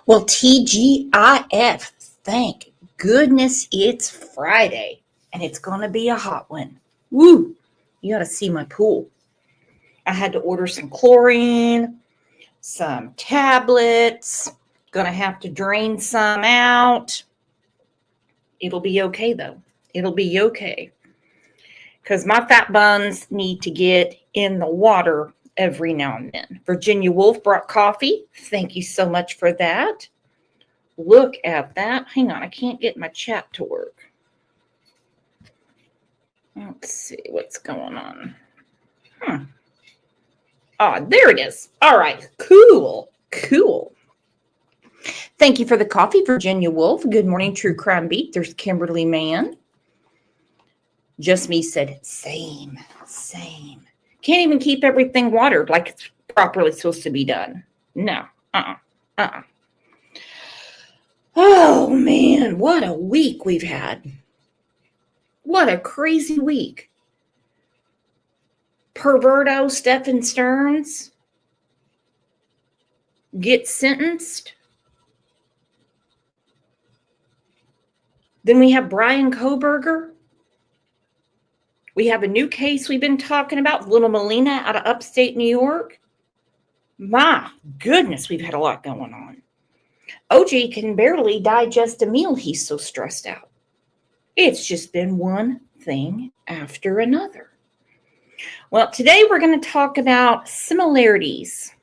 Well, TGIF, thank goodness it's Friday, and it's going to be a hot one. Woo! You got to see my pool. I had to order some chlorine, some tablets, going to have to drain some out. It'll be okay, though. It'll be okay. Because my fat buns need to get in the water every now and then. Virginia Wolf brought coffee. Thank you so much for that. Look at that. Hang on, I can't get my chat to work. Let's see what's going on. Oh, there it is. All right, cool. Thank you for the coffee, Virginia Wolf. Good morning, True Crime Beat. There's Kimberly Mann. Just Me said, same. Can't even keep everything watered like it's properly supposed to be done. No. Oh, man, what a week we've had. What a crazy week. Perverto Stephen Stearns gets sentenced. Then we have Brian Kohberger. We have a new case we've been talking about, Little Melina out of upstate New York. My goodness, we've had a lot going on. OJ can barely digest a meal. He's so stressed out. It's just been one thing after another. Well, today we're going to talk about similarities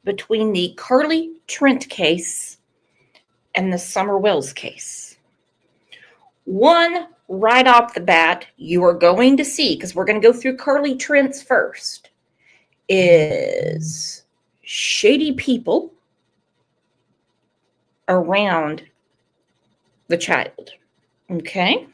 between the Carly Trent case and the Summer Wells case. One, right off the bat, you are going to see, because we're going to go through Carly Trent's first, is shady people around the child. Okay?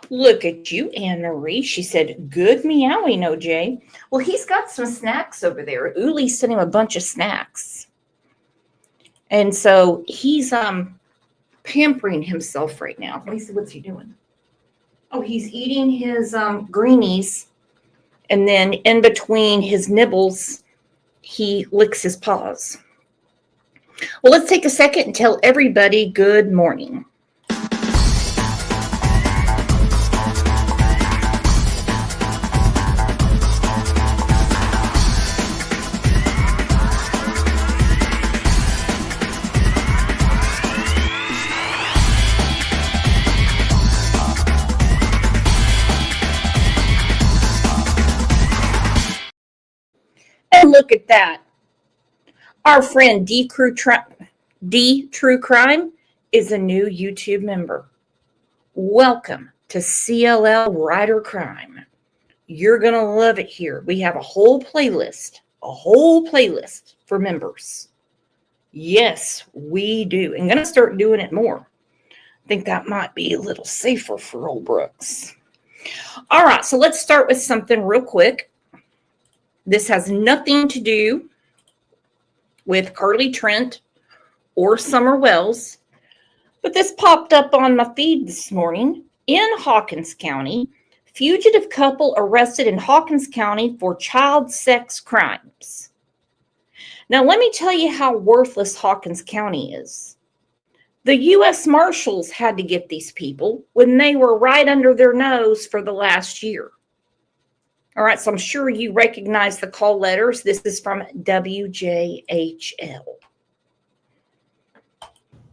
Look at you, Anne Marie. She said, good meowing, OJ. Well, he's got some snacks over there. Uli sent him a bunch of snacks. And so he's pampering himself right now. Let me see, what's he doing? Oh, he's eating his greenies, and then in between his nibbles, he licks his paws. Well, let's take a second and tell everybody good morning. And look at that. Our friend D True Crime is a new YouTube member. Welcome to CLL Rider Crime. You're going to love it here. We have a whole playlist for members. Yes, we do. I'm going to start doing it more. I think that might be a little safer for old Brooks. All right, so let's start with something real quick. This has nothing to do with Carly Trent or Summer Wells, but this popped up on my feed this morning. In Hawkins County, fugitive couple arrested in Hawkins County for child sex crimes. Now, let me tell you how worthless Hawkins County is. The U.S. Marshals had to get these people when they were right under their nose for the last year. All right, so I'm sure you recognize the call letters. This is from WJHL.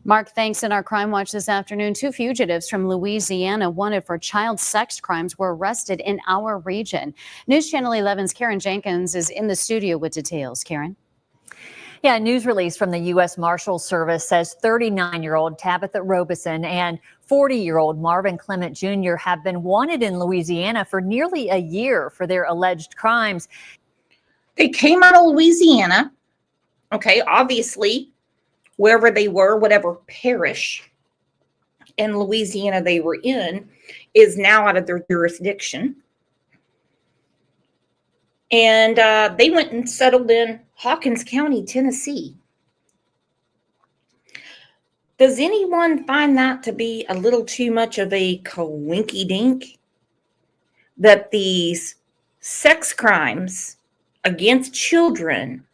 Mark, thanks. In our Crime Watch this afternoon, 2 fugitives from Louisiana wanted for child sex crimes were arrested in our region. News Channel 11's Karen Jenkins is in the studio with details. Karen? Yeah, a news release from the U.S. Marshals Service says 39-year-old Tabitha Robeson and 40-year-old Marvin Clement Jr. have been wanted in Louisiana for nearly a year for their alleged crimes. They came out of Louisiana. Okay, obviously, wherever they were, whatever parish in Louisiana they were in, is now out of their jurisdiction. And they went and settled in Hawkins County, Tennessee. Does anyone find that to be a little too much of a coinky-dink? That these sex crimes against children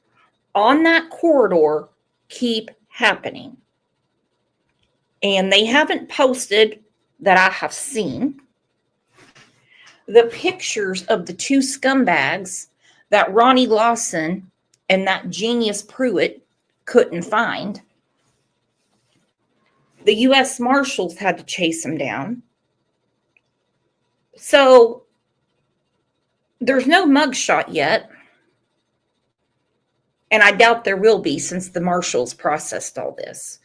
on that corridor keep happening. And they haven't posted that I have seen the pictures of the two scumbags that Ronnie Lawson and that genius Pruitt couldn't find. The U.S. Marshals had to chase them down. So there's no mugshot yet. And I doubt there will be since the Marshals processed all this.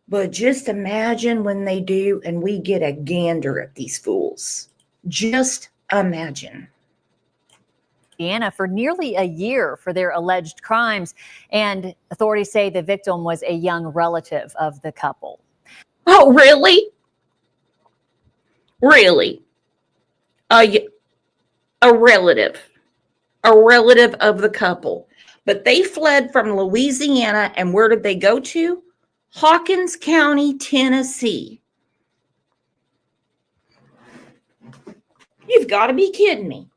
But just imagine when they do and we get a gander at these fools. Just imagine. Louisiana for nearly a year for their alleged crimes, and authorities say the victim was a young relative of the couple. Oh, really? Really? A relative of the couple. But they fled from Louisiana, and where did they go to? Hawkins County, Tennessee. You've got to be kidding me.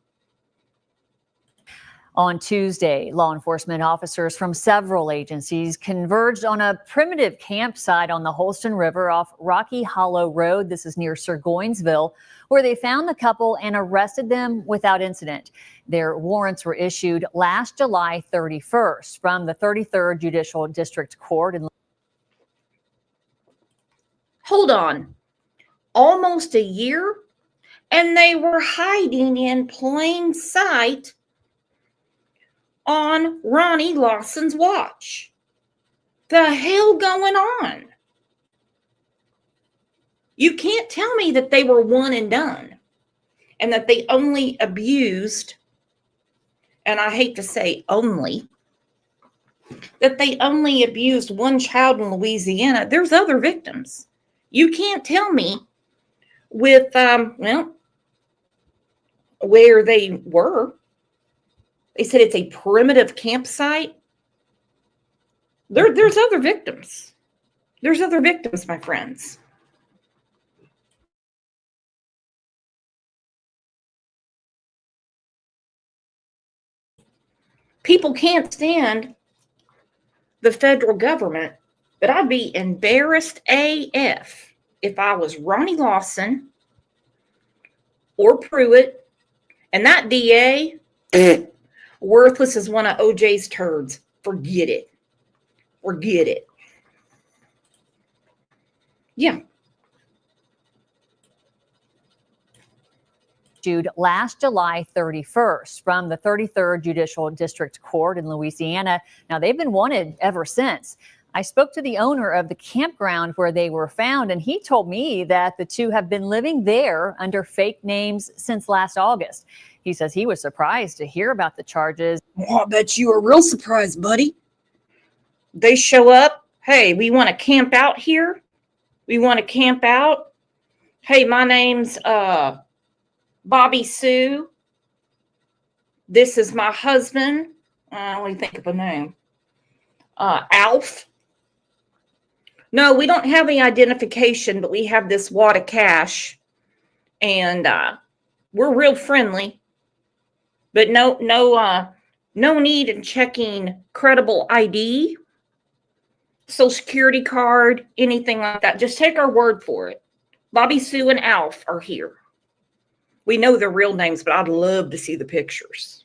On Tuesday, law enforcement officers from several agencies converged on a primitive campsite on the Holston River off Rocky Hollow Road. This is near Surgoinsville, where they found the couple and arrested them without incident. Their warrants were issued last July 31st from the 33rd Judicial District Court in. Hold on. Almost a year? And they were hiding in plain sight on Ronnie Lawson's watch. The hell going on? You can't tell me that they were one and done and that they only abused, and I hate to say only, that they only abused one child in Louisiana. There's other victims. You can't tell me with, where they were. They said it's a primitive campsite. There's other victims. There's other victims, my friends. People can't stand the federal government, but I'd be embarrassed AF if I was Ronnie Lawson or Pruitt, and that DA, worthless as one of OJ's turds. Forget it. Forget it. Yeah. Issued last July 31st from the 33rd Judicial District Court in Louisiana. Now, they've been wanted ever since. I spoke to the owner of the campground where they were found, and he told me that the two have been living there under fake names since last August. He says he was surprised to hear about the charges. Well, I bet you were real surprised, buddy. They show up. Hey, we want to camp out here. We want to camp out. Hey, my name's Bobby Sue. This is my husband. Let me think of a name. Alf. No, we don't have any identification, but we have this wad of cash, and we're real friendly. But no need in checking credible ID, Social Security card, anything like that. Just take our word for it. Bobby Sue and Alf are here. We know their real names, but I'd love to see the pictures.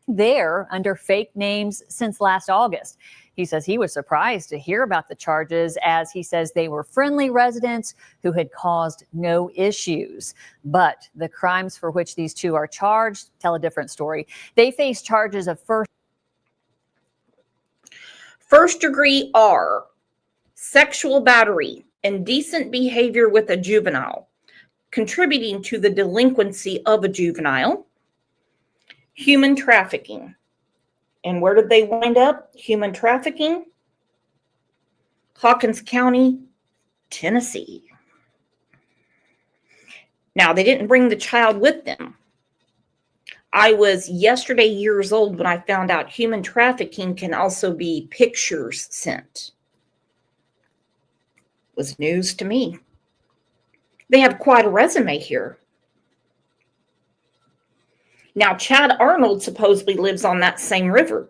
There under fake names since last August. He says he was surprised to hear about the charges, as he says they were friendly residents who had caused no issues. But the crimes for which these two are charged tell a different story. They face charges of first degree R, sexual battery, indecent behavior with a juvenile, contributing to the delinquency of a juvenile, human trafficking. And where did they wind up? Human trafficking? Hawkins County, Tennessee. Now, they didn't bring the child with them. I was yesterday years old when I found out human trafficking can also be pictures sent. It was news to me. They have quite a resume here. Now, Chad Arnold supposedly lives on that same river.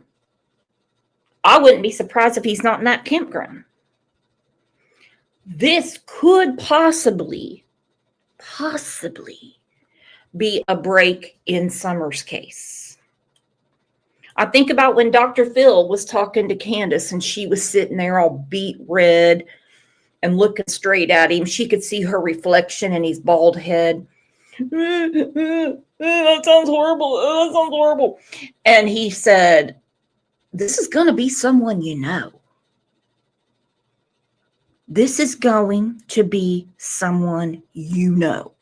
I wouldn't be surprised if he's not in that campground. This could possibly be a break in Summer's case. I think about when Dr. Phil was talking to Candace and she was sitting there all beet red and looking straight at him. She could see her reflection in his bald head. That sounds horrible. That sounds horrible. And he said, this is going to be someone you know. This is going to be someone you know.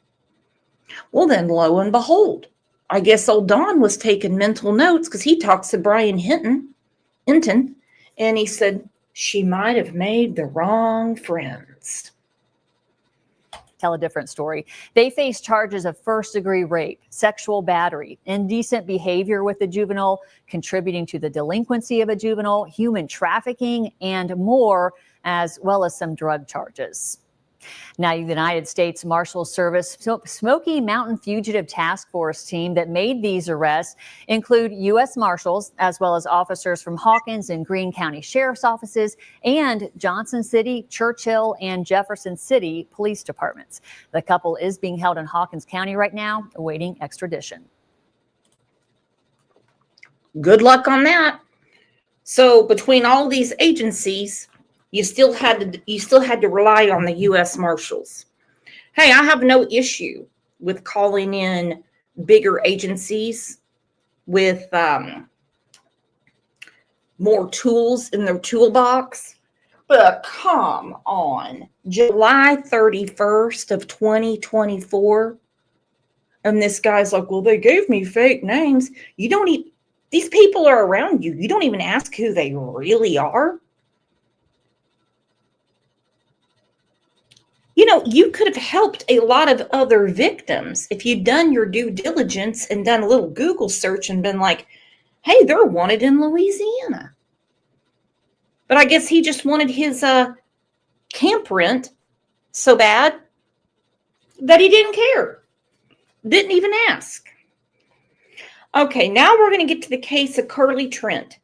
Well, then, lo and behold, I guess old Don was taking mental notes because he talks to Brian Hinton, and he said, she might have made the wrong friends. Tell a different story. They face charges of first-degree rape, sexual battery, indecent behavior with a juvenile, contributing to the delinquency of a juvenile, human trafficking, and more, as well as some drug charges. Now, the United States Marshal Service Smoky Mountain Fugitive Task Force team that made these arrests include U.S. Marshals, as well as officers from Hawkins and Greene County Sheriff's Offices and Johnson City, Churchill, and Jefferson City Police Departments. The couple is being held in Hawkins County right now, awaiting extradition. Good luck on that. So between all these agencies, you still had to rely on the U.S. Marshals. Hey, I have no issue with calling in bigger agencies with more tools in their toolbox. But come on, July 31st of 2024, and this guy's like, well, they gave me fake names. You don't even, these people are around you. You don't even ask who they really are. You know, you could have helped a lot of other victims if you'd done your due diligence and done a little Google search and been like, hey, they're wanted in Louisiana. But I guess he just wanted his camp rent so bad that he didn't care. Didn't even ask. Okay, now we're going to get to the case of Carly Trent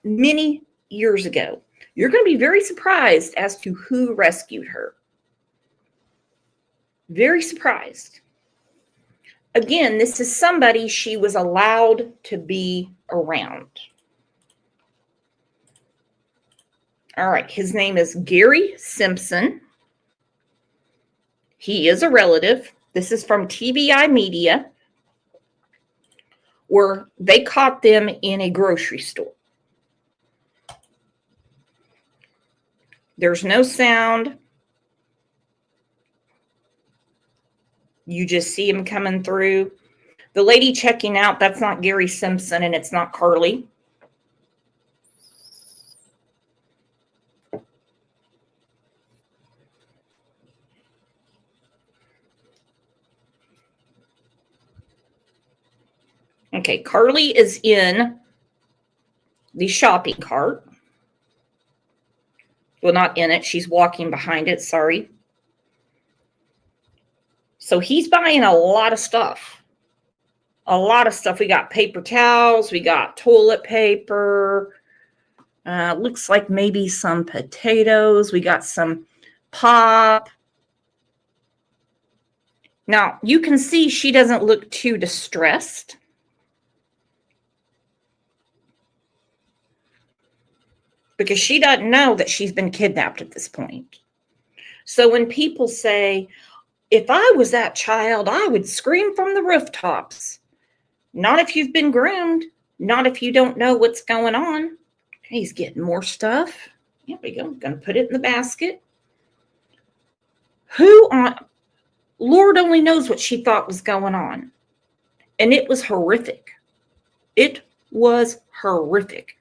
many years ago. You're going to be very surprised as to who rescued her. Very surprised. Again, this is somebody she was allowed to be around. All right, his name is Gary Simpson. He is a relative. This is from TBI Media, where they caught them in a grocery store. There's no sound. You just see him coming through. The lady checking out, that's not Gary Simpson, and it's not Carly. Okay, Carly is in the shopping cart. Well, not in it. She's walking behind it. Sorry. So he's buying a lot of stuff. A lot of stuff. We got paper towels. We got toilet paper. Looks like maybe some potatoes. We got some pop. Now, you can see she doesn't look too distressed. Because she doesn't know that she's been kidnapped at this point. So when people say, if I was that child, I would scream from the rooftops. Not if you've been groomed. Not if you don't know what's going on. Okay, he's getting more stuff. Here we go. I'm going to put it in the basket. Lord only knows what she thought was going on. And it was horrific. It was horrific.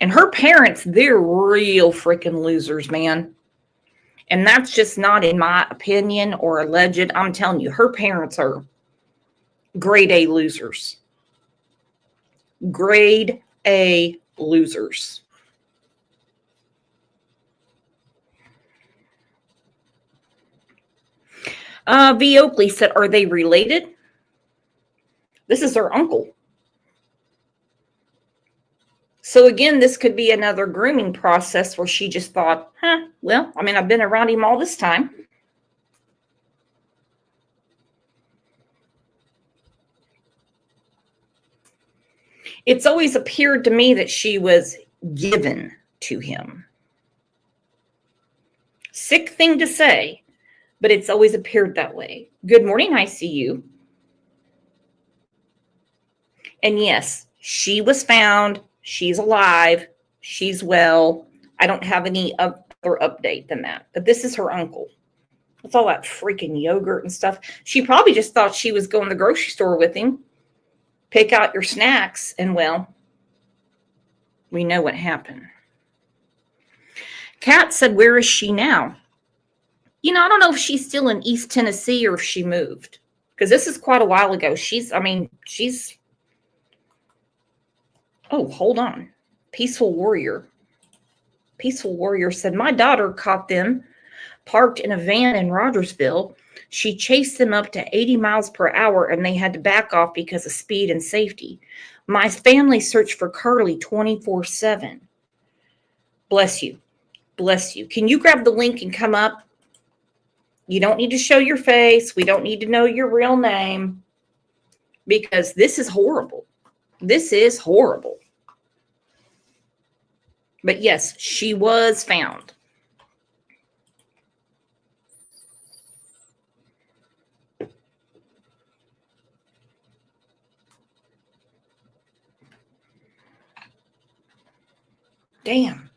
And her parents, they're real freaking losers, man. And that's just not in my opinion or alleged. I'm telling you, her parents are grade A losers. Grade A losers. V. Oakley said, are they related? This is her uncle. So again, this could be another grooming process where she just thought, well, I mean, I've been around him all this time. It's always appeared to me that she was given to him. Sick thing to say, but it's always appeared that way. Good morning, I see you. And yes, she was found. She's alive. She's well. I don't have any other update than that. But this is her uncle. With all that freaking yogurt and stuff. She probably just thought she was going to the grocery store with him. Pick out your snacks. And well, we know what happened. Kat said, where is she now? You know, I don't know if she's still in East Tennessee or if she moved. Because this is quite a while ago. Oh, hold on. Peaceful Warrior. Peaceful Warrior said, my daughter caught them parked in a van in Rogersville. She chased them up to 80 miles per hour and they had to back off because of speed and safety. My family searched for Carly 24/7. Bless you. Bless you. Can you grab the link and come up? You don't need to show your face. We don't need to know your real name because this is horrible. This is horrible. But yes, she was found. Damn.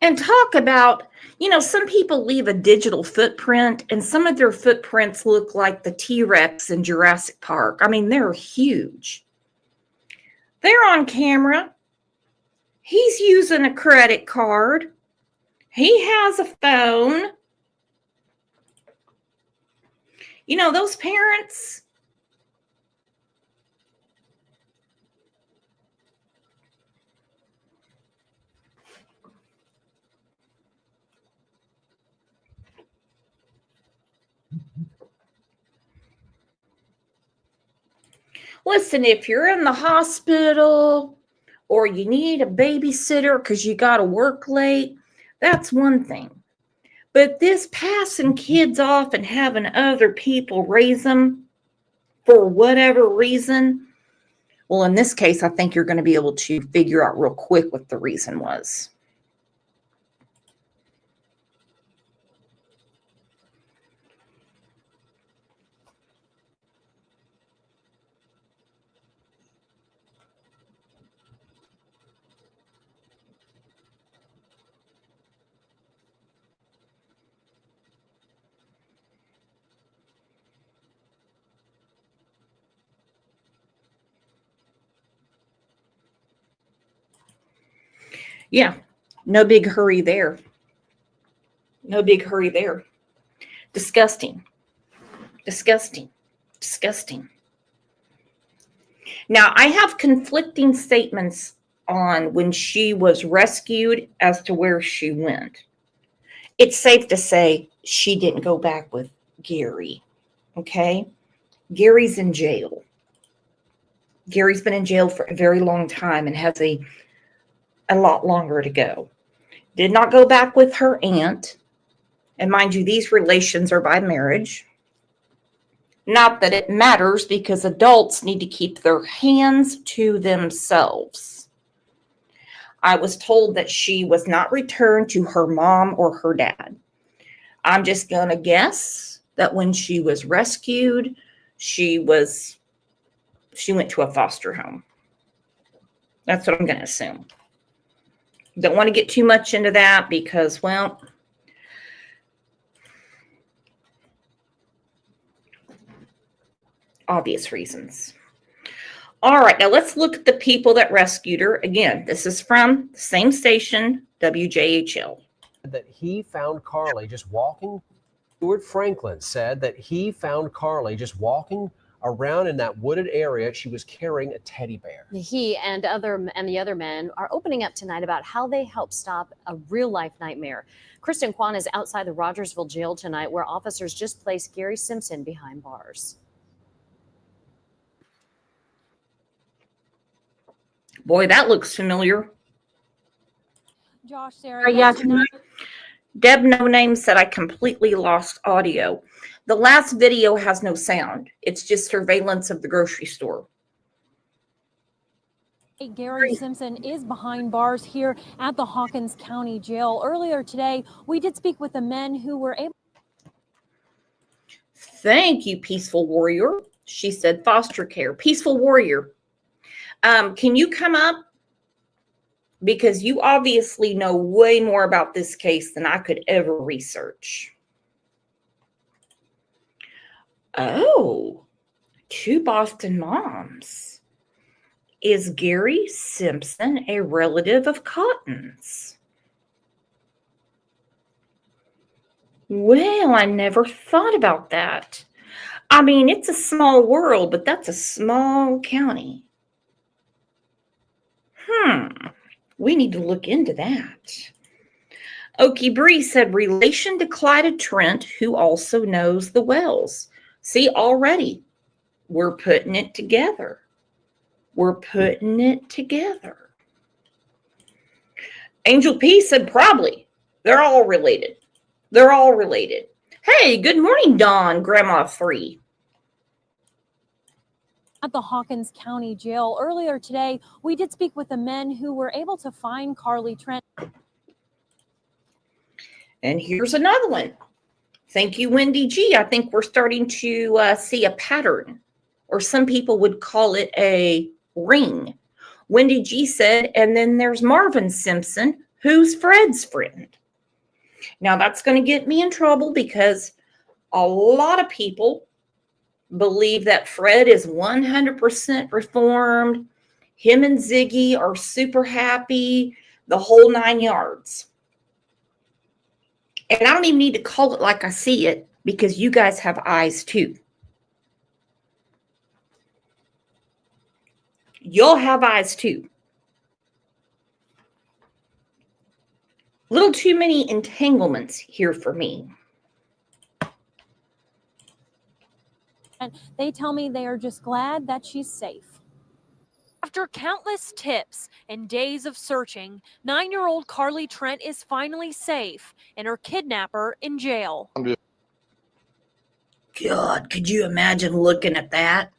And talk about, you know, some people leave a digital footprint and some of their footprints look like the T-Rex in Jurassic Park. I mean, they're huge. They're on camera. He's using a credit card. He has a phone. You know, those parents, listen, if you're in the hospital or you need a babysitter because you got to work late, that's one thing. But this passing kids off and having other people raise them for whatever reason, well, in this case, I think you're going to be able to figure out real quick what the reason was. Yeah, no big hurry there. No big hurry there. Disgusting. Disgusting. Disgusting. Now, I have conflicting statements on when she was rescued as to where she went. It's safe to say she didn't go back with Gary. Okay? Gary's in jail. Gary's been in jail for a very long time and has a lot longer to go. Did not go back with her aunt. And mind you, these relations are by marriage. Not that it matters because adults need to keep their hands to themselves. I was told that she was not returned to her mom or her dad. I'm just going to guess that when she was rescued, she went to a foster home. That's what I'm going to assume. Don't want to get too much into that because, well, obvious reasons. All right, now let's look at the people that rescued her. Again, this is from the same station, WJHL. That he found Carly just walking. Stuart Franklin said that he found Carly just walking around in that wooded area. She was carrying a teddy bear. He and the other men are opening up tonight about how they helped stop a real-life nightmare. Kristen Kwan is outside the Rogersville jail tonight, where officers just placed Gary Simpson behind bars. Boy, that looks familiar. Josh, Sarah, Yeah, Deb No Name said I completely lost audio. The last video has no sound. It's just surveillance of the grocery store. Gary Simpson is behind bars here at the Hawkins County Jail. Earlier today, we did speak with the men who were able. Thank you, Peaceful Warrior. She said foster care. Peaceful Warrior, can you come up? Because you obviously know way more about this case than I could ever research. Oh, two Boston moms. Is Gary Simpson a relative of Cotton's? Well, I never thought about that. I mean, it's a small world, but that's a small county. We need to look into that. Okie Bree said relation to Carly Trent, who also knows the Wells. See, already we're putting it together. We're putting it together. Angel P said probably. They're all related. They're all related. Hey, good morning, Dawn, Grandma 3. At the Hawkins County Jail. Earlier today, we did speak with the men who were able to find Carly Trent. And here's another one. Thank you, Wendy G. I think we're starting to see a pattern, or some people would call it a ring. Wendy G said, and then there's Marvin Simpson, who's Fred's friend. Now that's going to get me in trouble because a lot of people believe that Fred is 100% reformed. Him and Ziggy are super happy, the whole 9 yards. And I don't even need to call it like I see it because you guys have eyes too. You'll have eyes too. Little too many entanglements here for me. And they tell me they are just glad that she's safe. After countless tips and days of searching, 9-year-old Carly Trent is finally safe and her kidnapper in jail. God, could you imagine looking at that?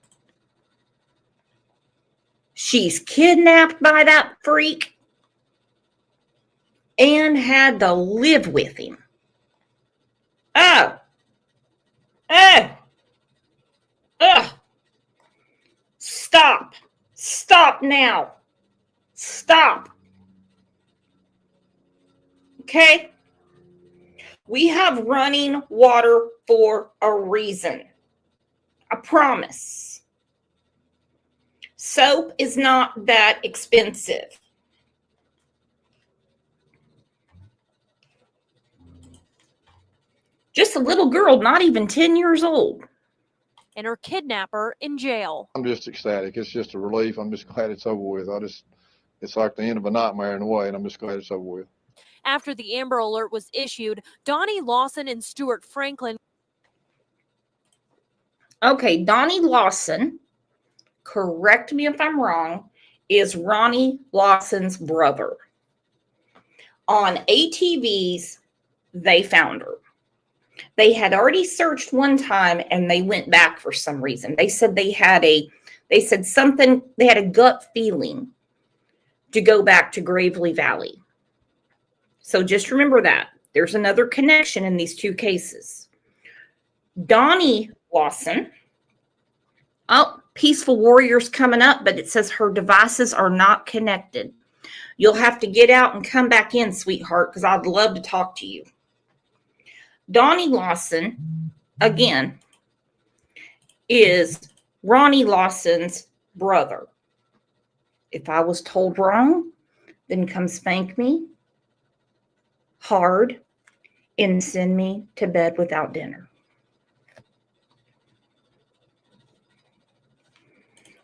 She's kidnapped by that freak and had to live with him. Oh. Stop. Stop now. Stop. Okay? We have running water for a reason. I promise. Soap is not that expensive. Just a little girl, not even 10 years old. And her kidnapper in jail. I'm just ecstatic. It's just a relief. I'm just glad it's over with. It's like the end of a nightmare in a way, and I'm just glad it's over with. After the Amber Alert was issued, Donnie Lawson and Stuart Franklin. Okay, Donnie Lawson, correct me if I'm wrong, is Ronnie Lawson's brother. On ATVs, they found her. They had already searched one time and they went back for some reason. They said they had a gut feeling to go back to Gravely Valley. So just remember that. There's another connection in these two cases. Donnie Lawson. Oh, Peaceful Warrior's coming up, but it says her devices are not connected. You'll have to get out and come back in, sweetheart, because I'd love to talk to you. Donnie Lawson, again, is Ronnie Lawson's brother. If I was told wrong, then come spank me hard and send me to bed without dinner.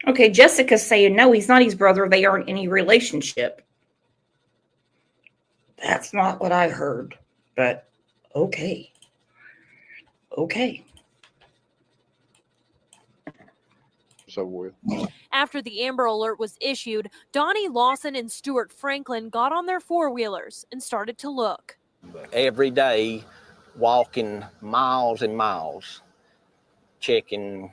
Okay, Jessica's saying no, he's not his brother. They aren't in any relationship. That's not what I heard, but okay. Okay. So with. After the Amber Alert was issued, Donnie Lawson and Stuart Franklin got on their four-wheelers and started to look. Every day, walking miles and miles, checking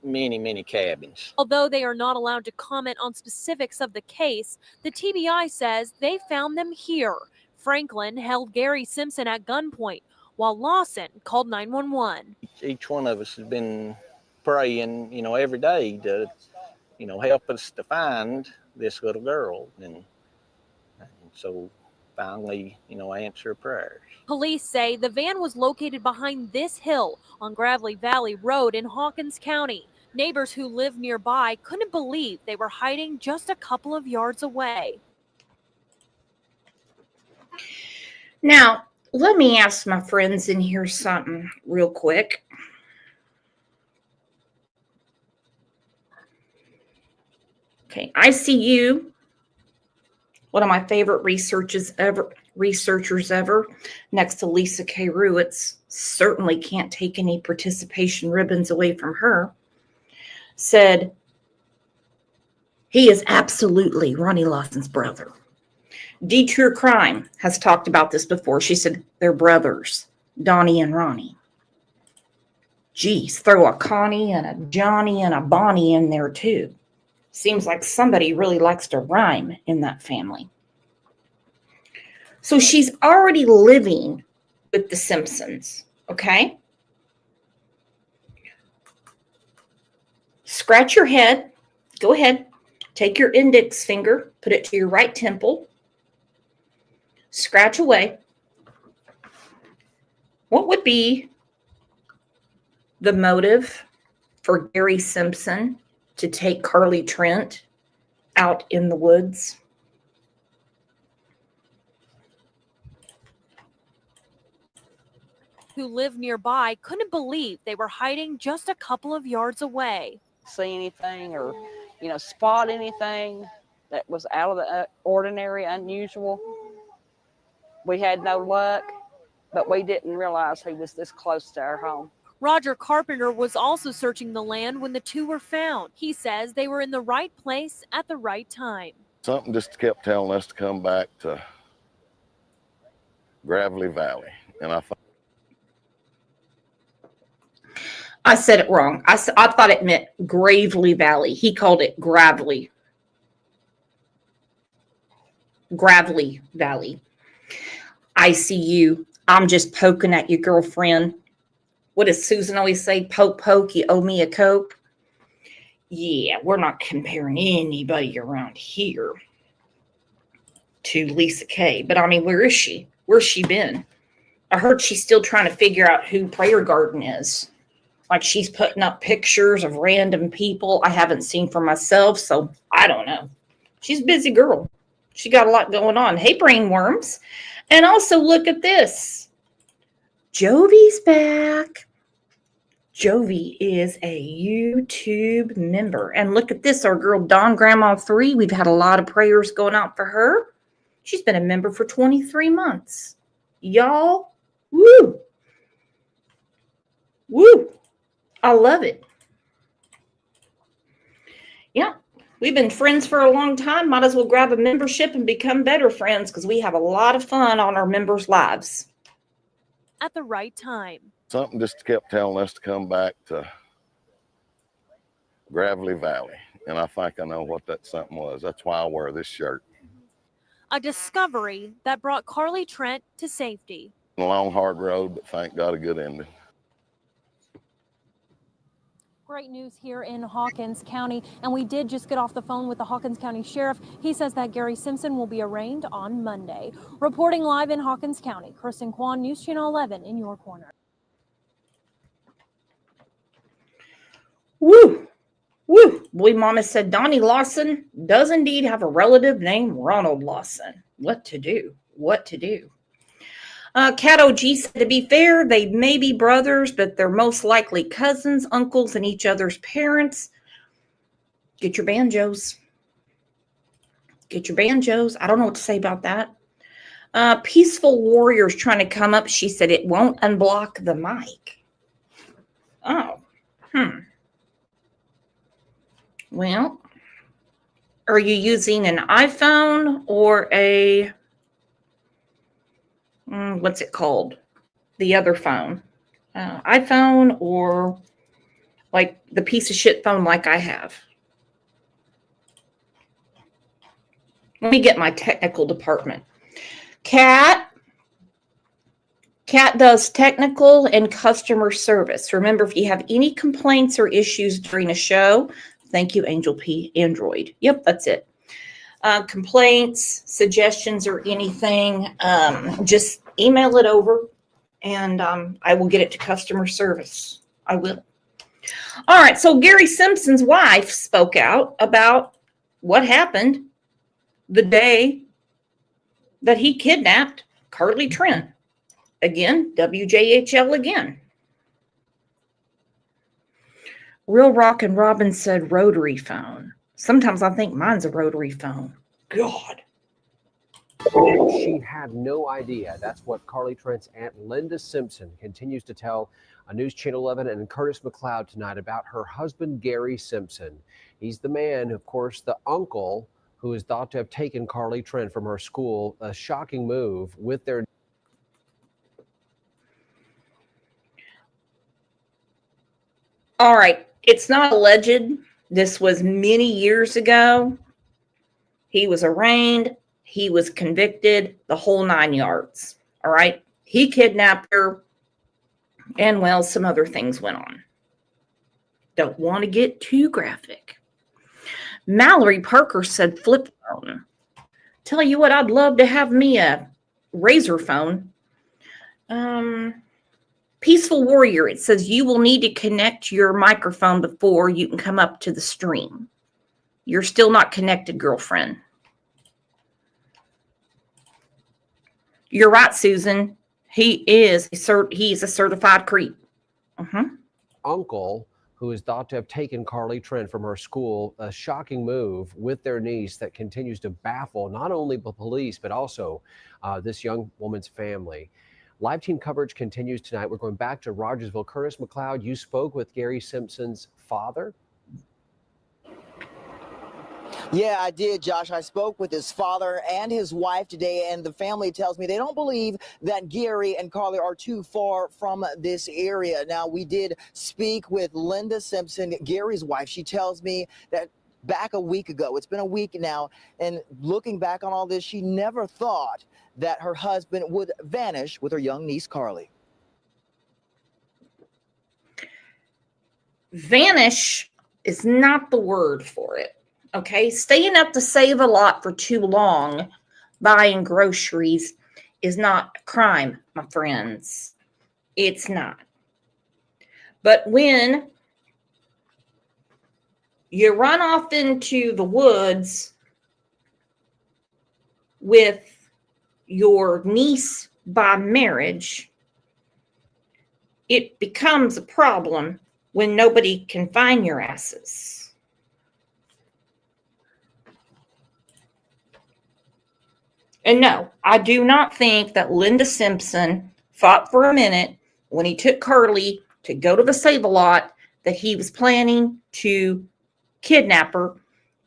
many cabins. Although they are not allowed to comment on specifics of the case, the TBI says they found them here. Franklin held Gary Simpson at gunpoint, while Lawson called 911. Each one of us has been praying, every day to, help us to find this little girl. And so finally, answer prayers. Police say the van was located behind this hill on Gravelly Valley Road in Hawkins County. Neighbors who live nearby couldn't believe they were hiding just a couple of yards away. Now, let me ask my friends in here something real quick. Okay, ICU, one of my favorite researchers ever, next to Lisa K. Ruitz, certainly can't take any participation ribbons away from her, said he is absolutely Ronnie Lawson's brother. True Crime has talked about this before. She said they're brothers, Donnie and Ronnie. Geez, throw a Connie and a Johnny and a Bonnie in there too. Seems like somebody really likes to rhyme in that family. So she's already living with the Simpsons, okay? Scratch your head. Go ahead. Take your index finger, put it to your right temple. Scratch away. What would be the motive for Gary Simpson to take Carly Trent out in the woods? Who lived nearby couldn't believe they were hiding just a couple of yards away. See anything or, spot anything that was out of the ordinary, unusual. We had no luck, but we didn't realize he was this close to our home. Roger Carpenter was also searching the land when the two were found. He says they were in the right place at the right time. Something just kept telling us to come back to Gravelly Valley. And I said it wrong. I thought it meant Gravely Valley. He called it Gravelly Valley. ICU. I'm just poking at you, girlfriend. What does Susan always say? Poke, poke, you owe me a Coke. Yeah, we're not comparing anybody around here to Lisa K. But I mean, where is she? Where's she been? I heard she's still trying to figure out who Prayer Garden is. Like she's putting up pictures of random people I haven't seen for myself, so I don't know. She's a busy girl. She got a lot going on. Hey, brainworms. And also look at this. Jovi's back. Jovi is a YouTube member. And look at this, our girl Dawn Grandma 3. We've had a lot of prayers going out for her. She's been a member for 23 months. Y'all, woo. Woo. I love it. Yeah, we've been friends for a long time. Might as well grab a membership and become better friends because we have a lot of fun on our members' lives. At the right time. something just kept telling us to come back to Gravelly Valley. And I think I know what that something was. That's why I wear this shirt. A discovery that brought Carly Trent to safety. A long, hard road, but thank God a good ending. Great news here in Hawkins County, and we did just get off the phone with the Hawkins County Sheriff. He says that Gary Simpson will be arraigned on Monday. Reporting live in Hawkins County, Kristen Kwan, News Channel 11 in your corner. Woo! Woo! Boy, Mama said Donnie Lawson does indeed have a relative named Ronald Lawson. What to do? What to do? Cat OG said, to be fair, they may be brothers, but they're most likely cousins, uncles, and each other's parents. Get your banjos. Get your banjos. I don't know what to say about that. Peaceful Warrior's trying to come up. She said it won't unblock the mic. Oh. Well, are you using an iPhone or a, what's it called? The other phone. iPhone or like the piece of shit phone like I have. Let me get my technical department. Kat does technical and customer service. Remember, if you have any complaints or issues during a show, thank you, Angel P. Android. Yep, that's it. Complaints, suggestions, or anything, just email it over and I will get it to customer service. I will. All right, so Gary Simpson's wife spoke out about what happened the day that he kidnapped Carly Trent. Again, WJHL again. Real Rock and Robin said rotary phone. Sometimes I think mine's a rotary phone. God. She had no idea. That's what Carly Trent's aunt Linda Simpson continues to tell News Channel 11 and Curtis McLeod tonight about her husband, Gary Simpson. He's the man, of course, the uncle who is thought to have taken Carly Trent from her school. A shocking move with their... All right. It's not alleged. This was many years ago. He was arraigned. He was convicted, the whole 9 yards. All right. He kidnapped her. And, well, some other things went on. Don't want to get too graphic. Mallory Parker said flip phone. Tell you what, I'd love to have me a razor phone. Peaceful Warrior, it says you will need to connect your microphone before you can come up to the stream. You're still not connected, girlfriend. You're right, Susan. He's a certified creep. Uncle, who is thought to have taken Carly Trent from her school, a shocking move with their niece that continues to baffle not only the police, but also this young woman's family. Live team coverage continues tonight. We're going back to Rogersville. Curtis McLeod, you spoke with Gary Simpson's father. Yeah, I did, Josh. I spoke with his father and his wife today, and the family tells me they don't believe that Gary and Carly are too far from this area. Now, we did speak with Linda Simpson, Gary's wife. She tells me that back a week ago, it's been a week now, and looking back on all this, she never thought that her husband would vanish with her young niece, Carly. Vanish is not the word for it. Okay, staying up to Save a Lot for too long buying groceries is not a crime, my friends. It's not. But when you run off into the woods with your niece by marriage, it becomes a problem when nobody can find your asses. And no, I do not think that Linda Simpson thought for a minute when he took Carly to go to the Save-A-Lot that he was planning to kidnap her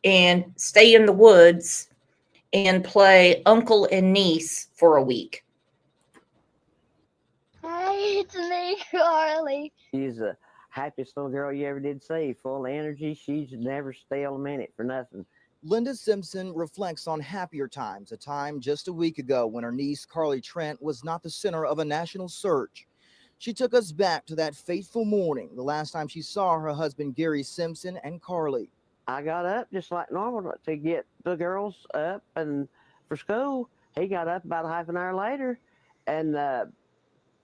and stay in the woods and play uncle and niece for a week. Hi, it's me, Carly. She's the happiest little girl you ever did see, full of energy. She's never still a minute for nothing. Linda Simpson reflects on happier times, a time just a week ago when her niece Carly Trent was not the center of a national search. She took us back to that fateful morning, the last time she saw her husband Gary Simpson and Carly. I got up just like normal to get the girls up and for school. He got up about half an hour later, and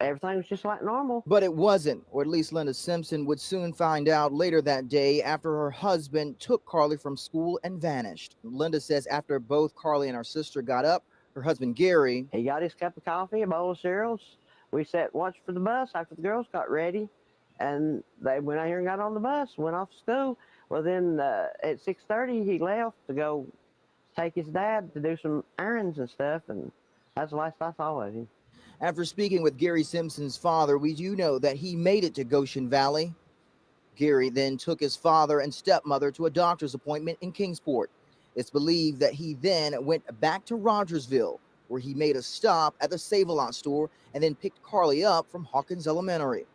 everything was just like normal. But it wasn't, or at least Linda Simpson would soon find out later that day after her husband took Carly from school and vanished. Linda says after both Carly and her sister got up, her husband Gary... He got his cup of coffee, a bowl of cereals. We sat watched for the bus after the girls got ready, and they went out here and got on the bus, went off to school. Well, then at 6:30 he left to go take his dad to do some errands and stuff, and that's the last I saw of him. After speaking with Gary Simpson's father, we do know that he made it to Goshen Valley. Gary then took his father and stepmother to a doctor's appointment in Kingsport. It's believed that he then went back to Rogersville, where he made a stop at the Save-A-Lot store and then picked Carly up from Hawkins Elementary.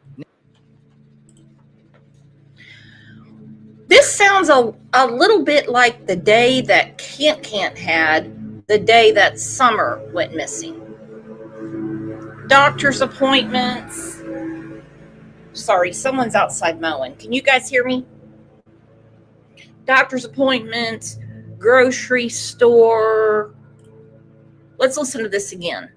This sounds a little bit like the day that Kent had, the day that Summer went missing. Doctor's appointments. Sorry, someone's outside mowing. Can you guys hear me? Doctor's appointments, grocery store. Let's listen to this again.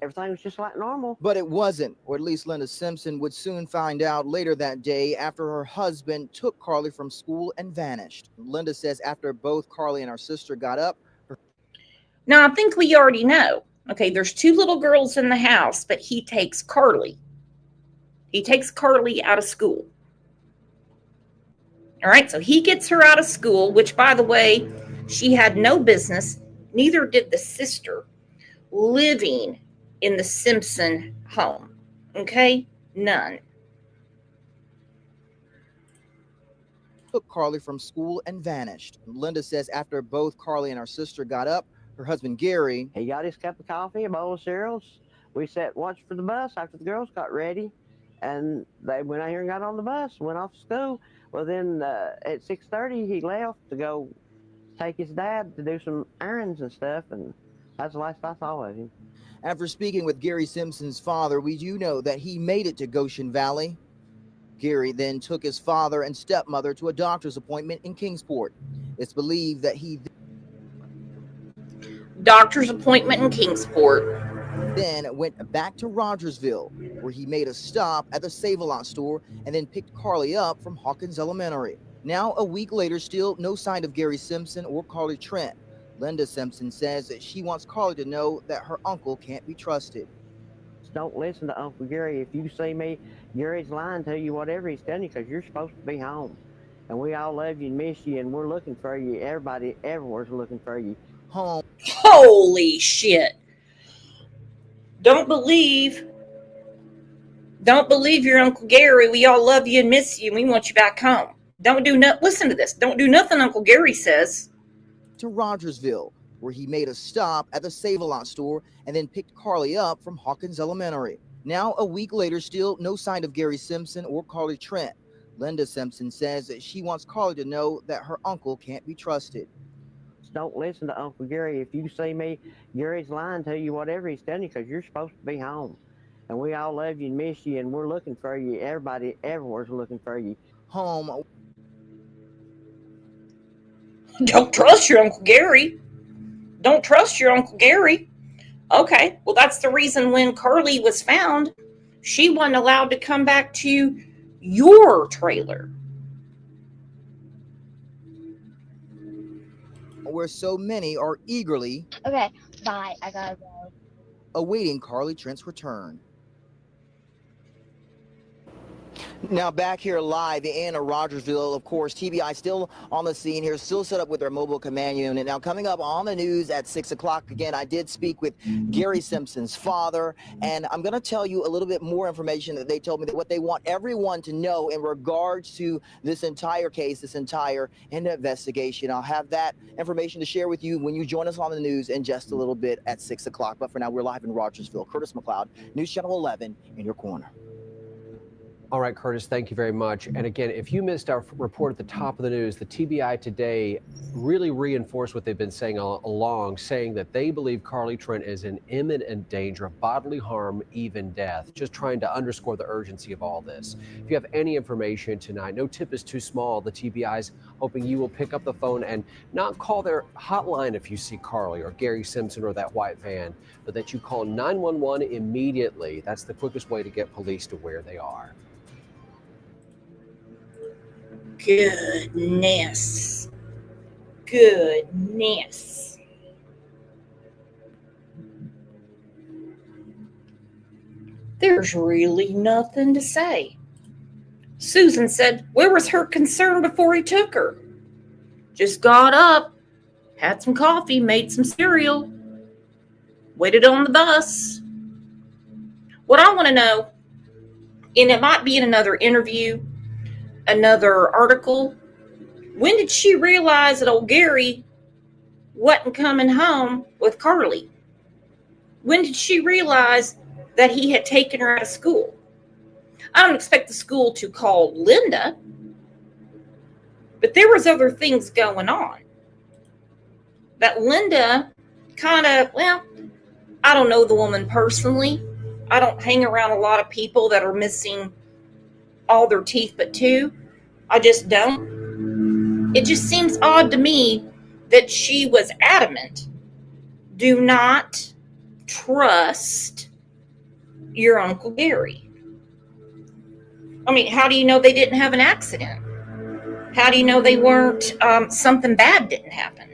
Everything was just like normal. But it wasn't, or at least Linda Simpson would soon find out later that day after her husband took Carly from school and vanished. Linda says after both Carly and her sister got up. Now, I think we already know. Okay, there's two little girls in the house, but he takes Carly. He takes Carly out of school. All right, so he gets her out of school, which, by the way, she had no business, neither did the sister, living in the Simpson home. Okay? None. Took Carly from school and vanished. Linda says after both Carly and her sister got up, her husband Gary. He got his cup of coffee, a bowl of cereals. We sat watched for the bus after the girls got ready, and they went out here and got on the bus, went off to school. Well, then at 6:30 he left to go take his dad to do some errands and stuff, and that's the last I saw of him. After speaking with Gary Simpson's father, we do know that he made it to Goshen Valley. Gary then took his father and stepmother to a doctor's appointment in Kingsport. It's believed that he doctor's appointment in Kingsport. Then went back to Rogersville, where he made a stop at the Save-A-Lot store and then picked Carly up from Hawkins Elementary. Now, a week later, still no sign of Gary Simpson or Carly Trent. Linda Simpson says that she wants Carly to know that her uncle can't be trusted. Don't listen to Uncle Gary. If you see me, Gary's lying to you, whatever he's telling you, because you're supposed to be home. And we all love you and miss you, and we're looking for you. Everybody, everywhere's looking for you. Home. Holy shit. Don't believe your Uncle Gary. We all love you and miss you, and we want you back home. Listen to this. Don't do nothing Uncle Gary says. To Rogersville, where he made a stop at the Save-A-Lot store and then picked Carly up from Hawkins Elementary. Now, a week later, still no sign of Gary Simpson or Carly Trent. Linda Simpson says that she wants Carly to know that her uncle can't be trusted. Don't listen to Uncle Gary. If you see me, Gary's lying to you, whatever he's telling you, because you're supposed to be home. And we all love you and miss you, and we're looking for you. Everybody, everywhere's looking for you. Home. Don't trust your Uncle Gary. Don't trust your Uncle Gary. Okay, well, that's the reason when Carly was found, she wasn't allowed to come back to your trailer. Where so many are eagerly Okay, bye. I gotta go. awaiting Carly Trent's return. Now back here live in Rogersville, of course, TBI still on the scene here, still set up with their mobile command unit. Now coming up on the news at 6 o'clock, again, I did speak with Gary Simpson's father, and I'm going to tell you a little bit more information that they told me, that what they want everyone to know in regards to this entire case, this entire investigation. I'll have that information to share with you when you join us on the news in just a little bit at 6 o'clock. But for now, we're live in Rogersville. Curtis McLeod, News Channel 11 in your corner. All right, Curtis, thank you very much. And again, if you missed our report at the top of the news, the TBI today really reinforced what they've been saying all along, saying that they believe Carly Trent is in imminent danger of bodily harm, even death, just trying to underscore the urgency of all this. If you have any information tonight, no tip is too small. The TBI's hoping you will pick up the phone and not call their hotline if you see Carly or Gary Simpson or that white van, but that you call 911 immediately. That's the quickest way to get police to where they are. Goodness. There's really nothing to say. Susan said, where was her concern before he took her? Just got up, had some coffee, made some cereal, waited on the bus. What I want to know, and it might be in another interview, another article, when did she realize that old Gary wasn't coming home with Carly? When did she realize that he had taken her out of school? I don't expect the school to call Linda, but there was other things going on. That Linda kind of, well, I don't know the woman personally. I don't hang around a lot of people that are missing all their teeth but two. I just don't. It just seems odd to me that she was adamant. Do not trust your Uncle Gary. I mean, how do you know they didn't have an accident? How do you know they weren't, something bad didn't happen?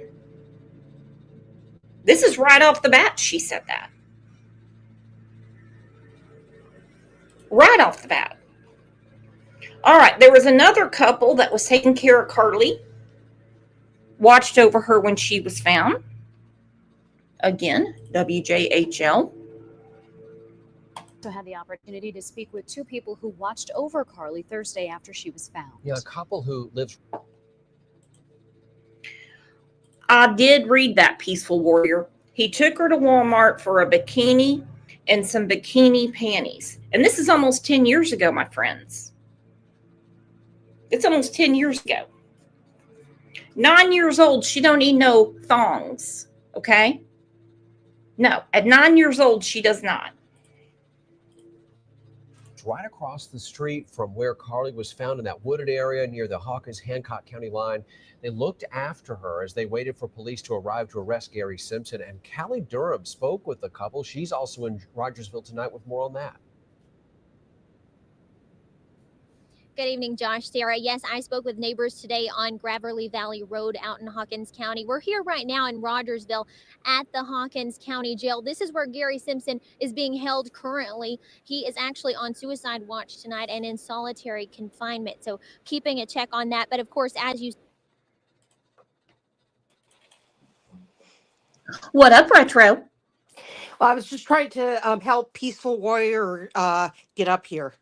This is right off the bat, she said that. Right off the bat. All right, there was another couple that was taking care of Carly, watched over her when she was found. Again, WJHL. Also had the opportunity to speak with two people who watched over Carly Thursday after she was found. Yeah, a couple who lives. I did read that, Peaceful Warrior. He took her to Walmart for a bikini and some bikini panties. And this is almost 10 years ago, my friends. It's almost 10 years ago. 9 years old, she don't need no thongs, okay? No, at 9 years old, she does not. Right across the street from where Carly was found in that wooded area near the Hawkins-Hancock County line. They looked after her as they waited for police to arrive to arrest Gary Simpson. And Callie Durham spoke with the couple. She's also in Rogersville tonight with more on that. Good evening, Josh, Sarah. Yes, I spoke with neighbors today on Graverly Valley Road out in Hawkins County. We're here right now in Rogersville at the Hawkins County Jail. This is where Gary Simpson is being held currently. He is actually on suicide watch tonight and in solitary confinement. So keeping a check on that. But of course, as you... What up, Retro? Well, I was just trying to help Peaceful Warrior get up here.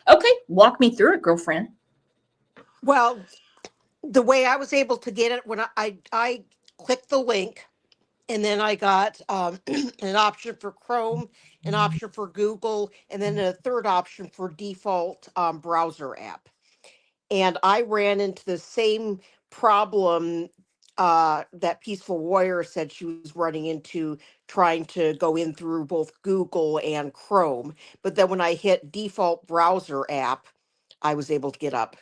Okay, walk me through it, girlfriend. Well, the way I was able to get it, when I clicked the link, and then I got an option for Chrome, an option for Google, and then a third option for default browser app. And I ran into the same problem that Peaceful Warrior said she was running into, trying to go in through both Google and Chrome. But then when I hit default browser app, I was able to get up.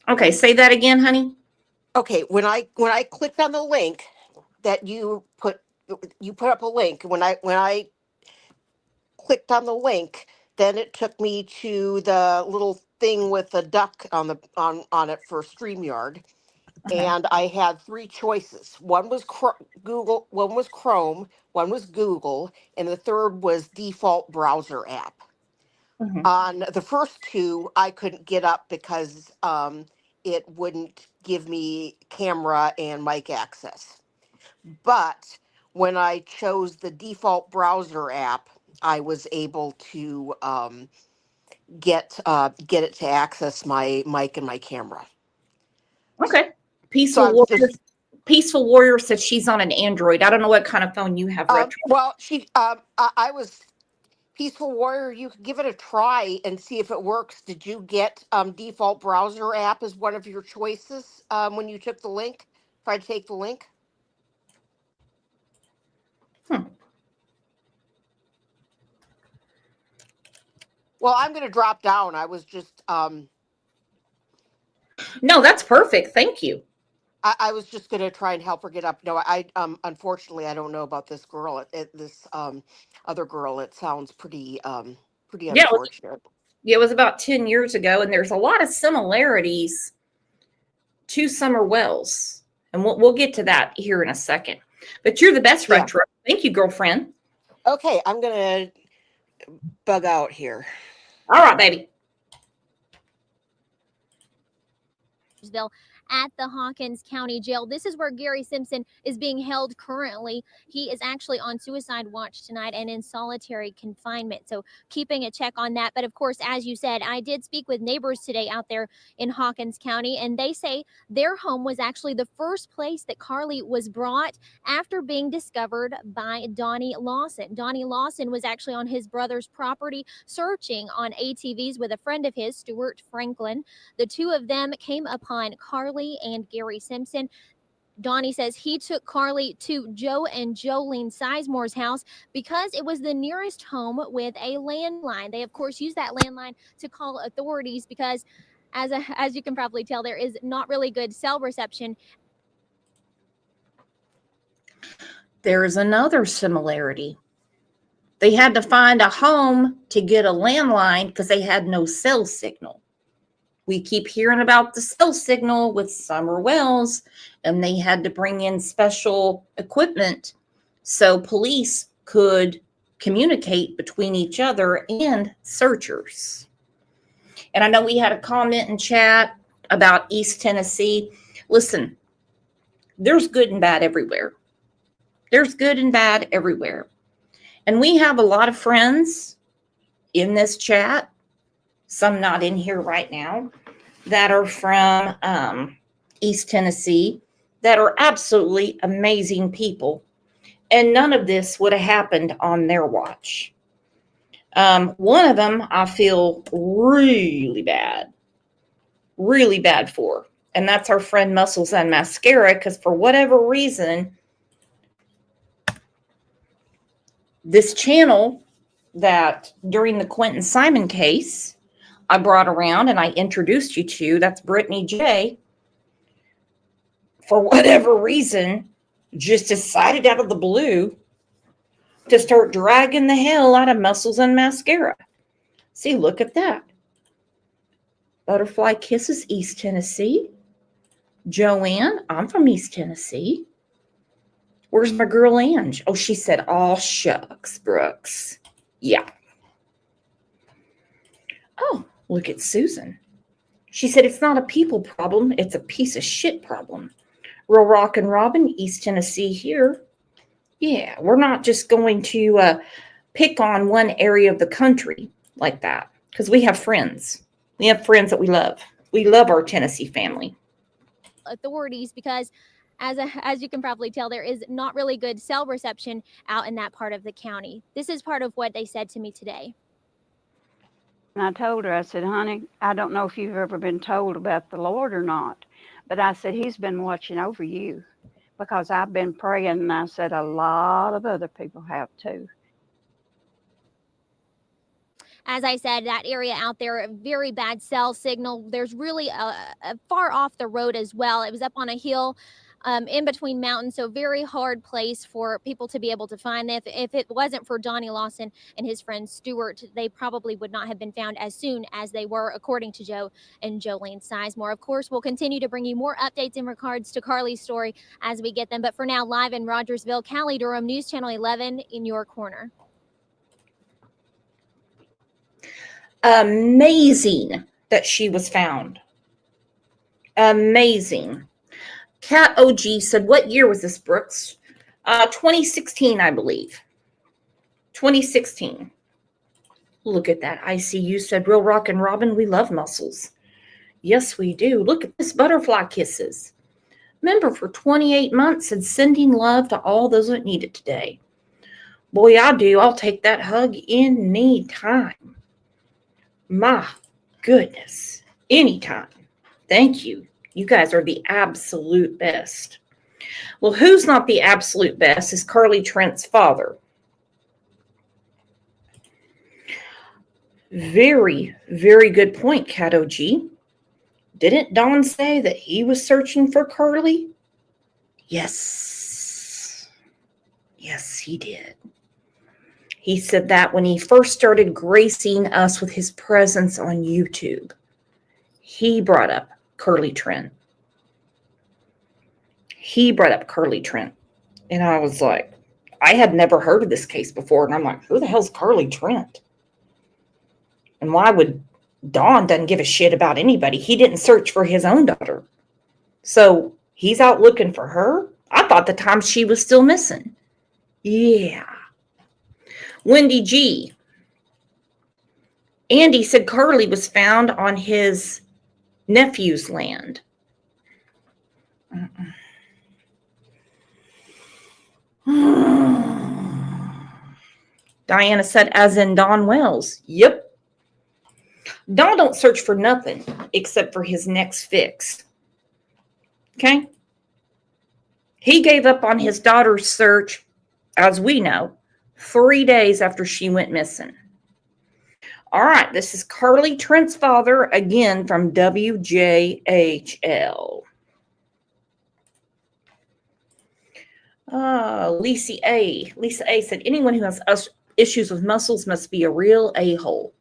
Okay, say that again, honey. Okay, when I clicked on the link that you put up a link. When I clicked on the link, then it took me to the little thing with the duck on it for StreamYard. And I had three choices. One was Google, one was Chrome, one was Google, and the third was default browser app. On the first two, I couldn't get up because it wouldn't give me camera and mic access. But when I chose the default browser app, I was able to get it to access my mic and my camera. Okay. Peaceful Warrior said she's on an Android. I don't know what kind of phone you have, Retro. Well, I was Peaceful Warrior. You could give it a try and see if it works. Did you get default browser app as one of your choices when you took the link? Tried to take the link. Well, I'm going to drop down. I was just No, that's perfect. Thank you. I was just going to try and help her get up. No, I unfortunately I don't know about this girl. This other girl. It sounds pretty unfortunate. Yeah, it was about 10 years ago, and there's a lot of similarities to Summer Wells, and we'll get to that here in a second. But you're the best, Retro. Thank you, girlfriend. Okay, I'm going to bug out here. All right, baby. At the Hawkins County Jail. This is where Gary Simpson is being held currently. He is actually on suicide watch tonight and in solitary confinement. So keeping a check on that. But of course, as you said, I did speak with neighbors today out there in Hawkins County, and they say their home was actually the first place that Carly was brought after being discovered by Donnie Lawson. Donnie Lawson was actually on his brother's property searching on ATVs with a friend of his, Stuart Franklin. The two of them came upon Carly and Gary Simpson. Donnie says he took Carly to Joe and Jolene Sizemore's house because it was the nearest home with a landline. They, of course, use that landline to call authorities because, as you can probably tell, there is not really good cell reception. There's another similarity. They had to find a home to get a landline because they had no cell signal. We keep hearing about the cell signal with Summer Wells, and they had to bring in special equipment so police could communicate between each other and searchers. And I know we had a comment in chat about East Tennessee. Listen, there's good and bad everywhere. There's good and bad everywhere. And we have a lot of friends in this chat, some not in here right now, that are from East Tennessee, that are absolutely amazing people. And none of this would have happened on their watch. One of them I feel really bad for. And that's our friend Muscles and Mascara, because for whatever reason, this channel that during the Quentin Simon case, I brought around and I introduced you to, that's Brittany J, for whatever reason, just decided out of the blue to start dragging the hell out of Muscles and Mascara. See, look at that. Butterfly Kisses, East Tennessee. Joanne, I'm from East Tennessee. Where's my girl Ange? Oh, she said, "All shucks, Brooks." Yeah. Oh, look at Susan. She said, "It's not a people problem. It's a piece of shit problem." Real Rock and Robin, East Tennessee here. Yeah, we're not just going to pick on one area of the country like that because we have friends. We have friends that we love. We love our Tennessee family. Authorities because as you can probably tell, there is not really good cell reception out in that part of the county. This is part of what they said to me today. And I told her, I said, "Honey, I don't know if you've ever been told about the Lord or not, but I said, He's been watching over you because I've been praying." And I said, a lot of other people have too. As I said, that area out there, very bad cell signal. There's really a far off the road as well. It was up on a hill in between mountains, so very hard place for people to be able to find. If it wasn't for Donnie Lawson and his friend Stuart, they probably would not have been found as soon as they were, according to Joe and Jolene Sizemore. Of course, we'll continue to bring you more updates in regards to Carly's story as we get them. But for now, live in Rogersville, Callie Durham, News Channel 11 in your corner. Amazing that she was found. Amazing. Cat OG said, "What year was this, Brooks?" 2016, I believe. 2016. Look at that. ICU said, "Real Rock and Robin, we love Muscles." Yes, we do. Look at this, Butterfly Kisses. Member for 28 months and sending love to all those that need it today. Boy, I do. I'll take that hug any time. My goodness. Anytime. Thank you. You guys are the absolute best. Well, who's not the absolute best is Carly Trent's father. Very, very good point, Cat OG. Didn't Don say that he was searching for Carly? Yes. Yes, he did. He said that when he first started gracing us with his presence on YouTube, he brought up Carly Trent. He brought up Carly Trent. And I was like, I had never heard of this case before, and I'm like, who the hell's Carly Trent? And why would Don doesn't give a shit about anybody? He didn't search for his own daughter. So he's out looking for her? I thought the time she was still missing. Yeah. Wendy G. Andy said Carly was found on his nephew's land. Diana said, as in Don Wells. Yep. Don don't search for nothing except for his next fix. Okay? He gave up on his daughter's search, as we know, 3 days after she went missing. All right, this is Carly Trent's father, again from WJHL. Lisa A. Lisa A. said, anyone who has issues with muscles must be a real a-hole.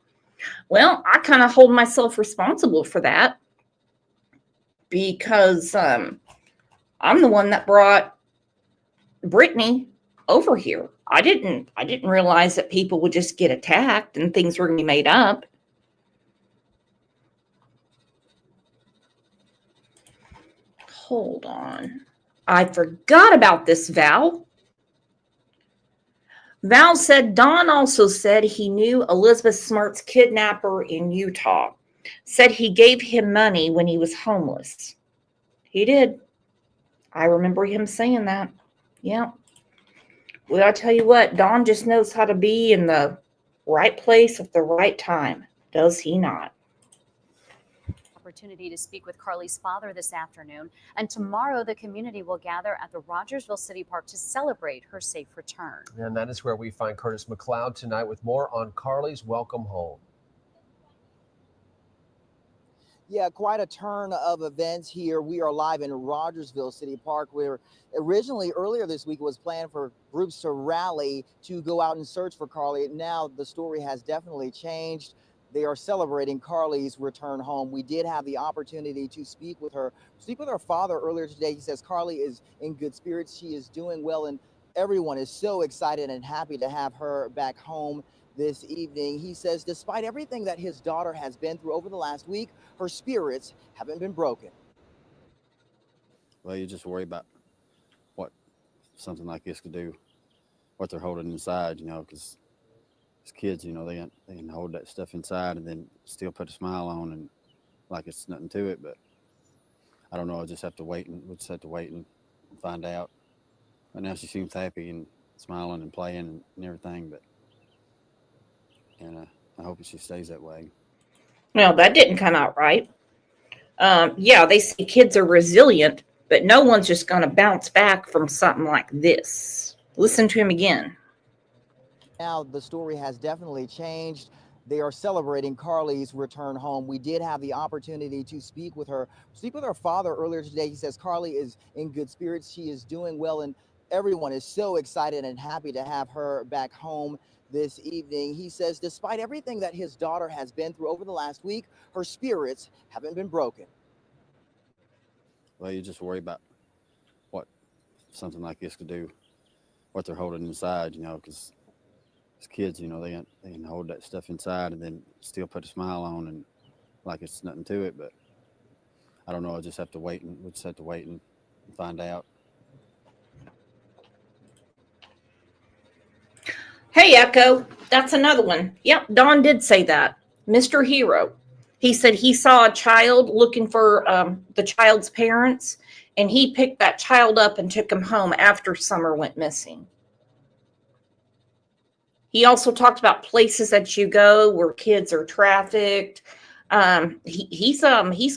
Well, I kind of hold myself responsible for that because I'm the one that brought Brittany over here. I didn't realize that people would just get attacked and things were going to be made up. Hold on. I forgot about this, Val. Val said, Don also said he knew Elizabeth Smart's kidnapper in Utah. Said he gave him money when he was homeless. He did. I remember him saying that. Yeah. Well, I tell you what, Don just knows how to be in the right place at the right time. Does he not? Opportunity to speak with Carly's father this afternoon, and tomorrow the community will gather at the Rogersville City Park to celebrate her safe return. And that is where we find Curtis McLeod tonight with more on Carly's welcome home. Yeah, quite a turn of events here. We are live in Rogersville City Park, where originally earlier this week it was planned for groups to rally to go out and search for Carly. Now the story has definitely changed. They are celebrating Carly's return home. We did have the opportunity to speak with her father earlier today. He says Carly is in good spirits. She is doing well, and everyone is so excited and happy to have her back home this evening. He says despite everything that his daughter has been through over the last week, her spirits haven't been broken. Well, you just worry about what something like this could do, what they're holding inside, you know, because as kids, you know, they can hold that stuff inside and then still put a smile on and like it's nothing to it. But I don't know. We'll just have to wait and find out. But now she seems happy and smiling and playing and everything. And I hope she stays that way. Well, that didn't come out right. Yeah, they say kids are resilient, but no one's just going to bounce back from something like this. Listen to him again. Now the story has definitely changed. They are celebrating Carly's return home. We did have the opportunity to speak with her father earlier today. He says Carly is in good spirits. She is doing well, and everyone is so excited and happy to have her back home this evening. He says despite everything that his daughter has been through over the last week, her spirits haven't been broken. Well, you just worry about what something like this could do, what they're holding inside, you know, because as kids, you know, they can hold that stuff inside and then still put a smile on and like it's nothing to it. But I don't know. We'll just have to wait and find out. Hey, Echo, that's another one. Yep, Don did say that. Mr. Hero. He said he saw a child looking for the child's parents, and he picked that child up and took him home after Summer went missing. He also talked about places that you go where kids are trafficked. He's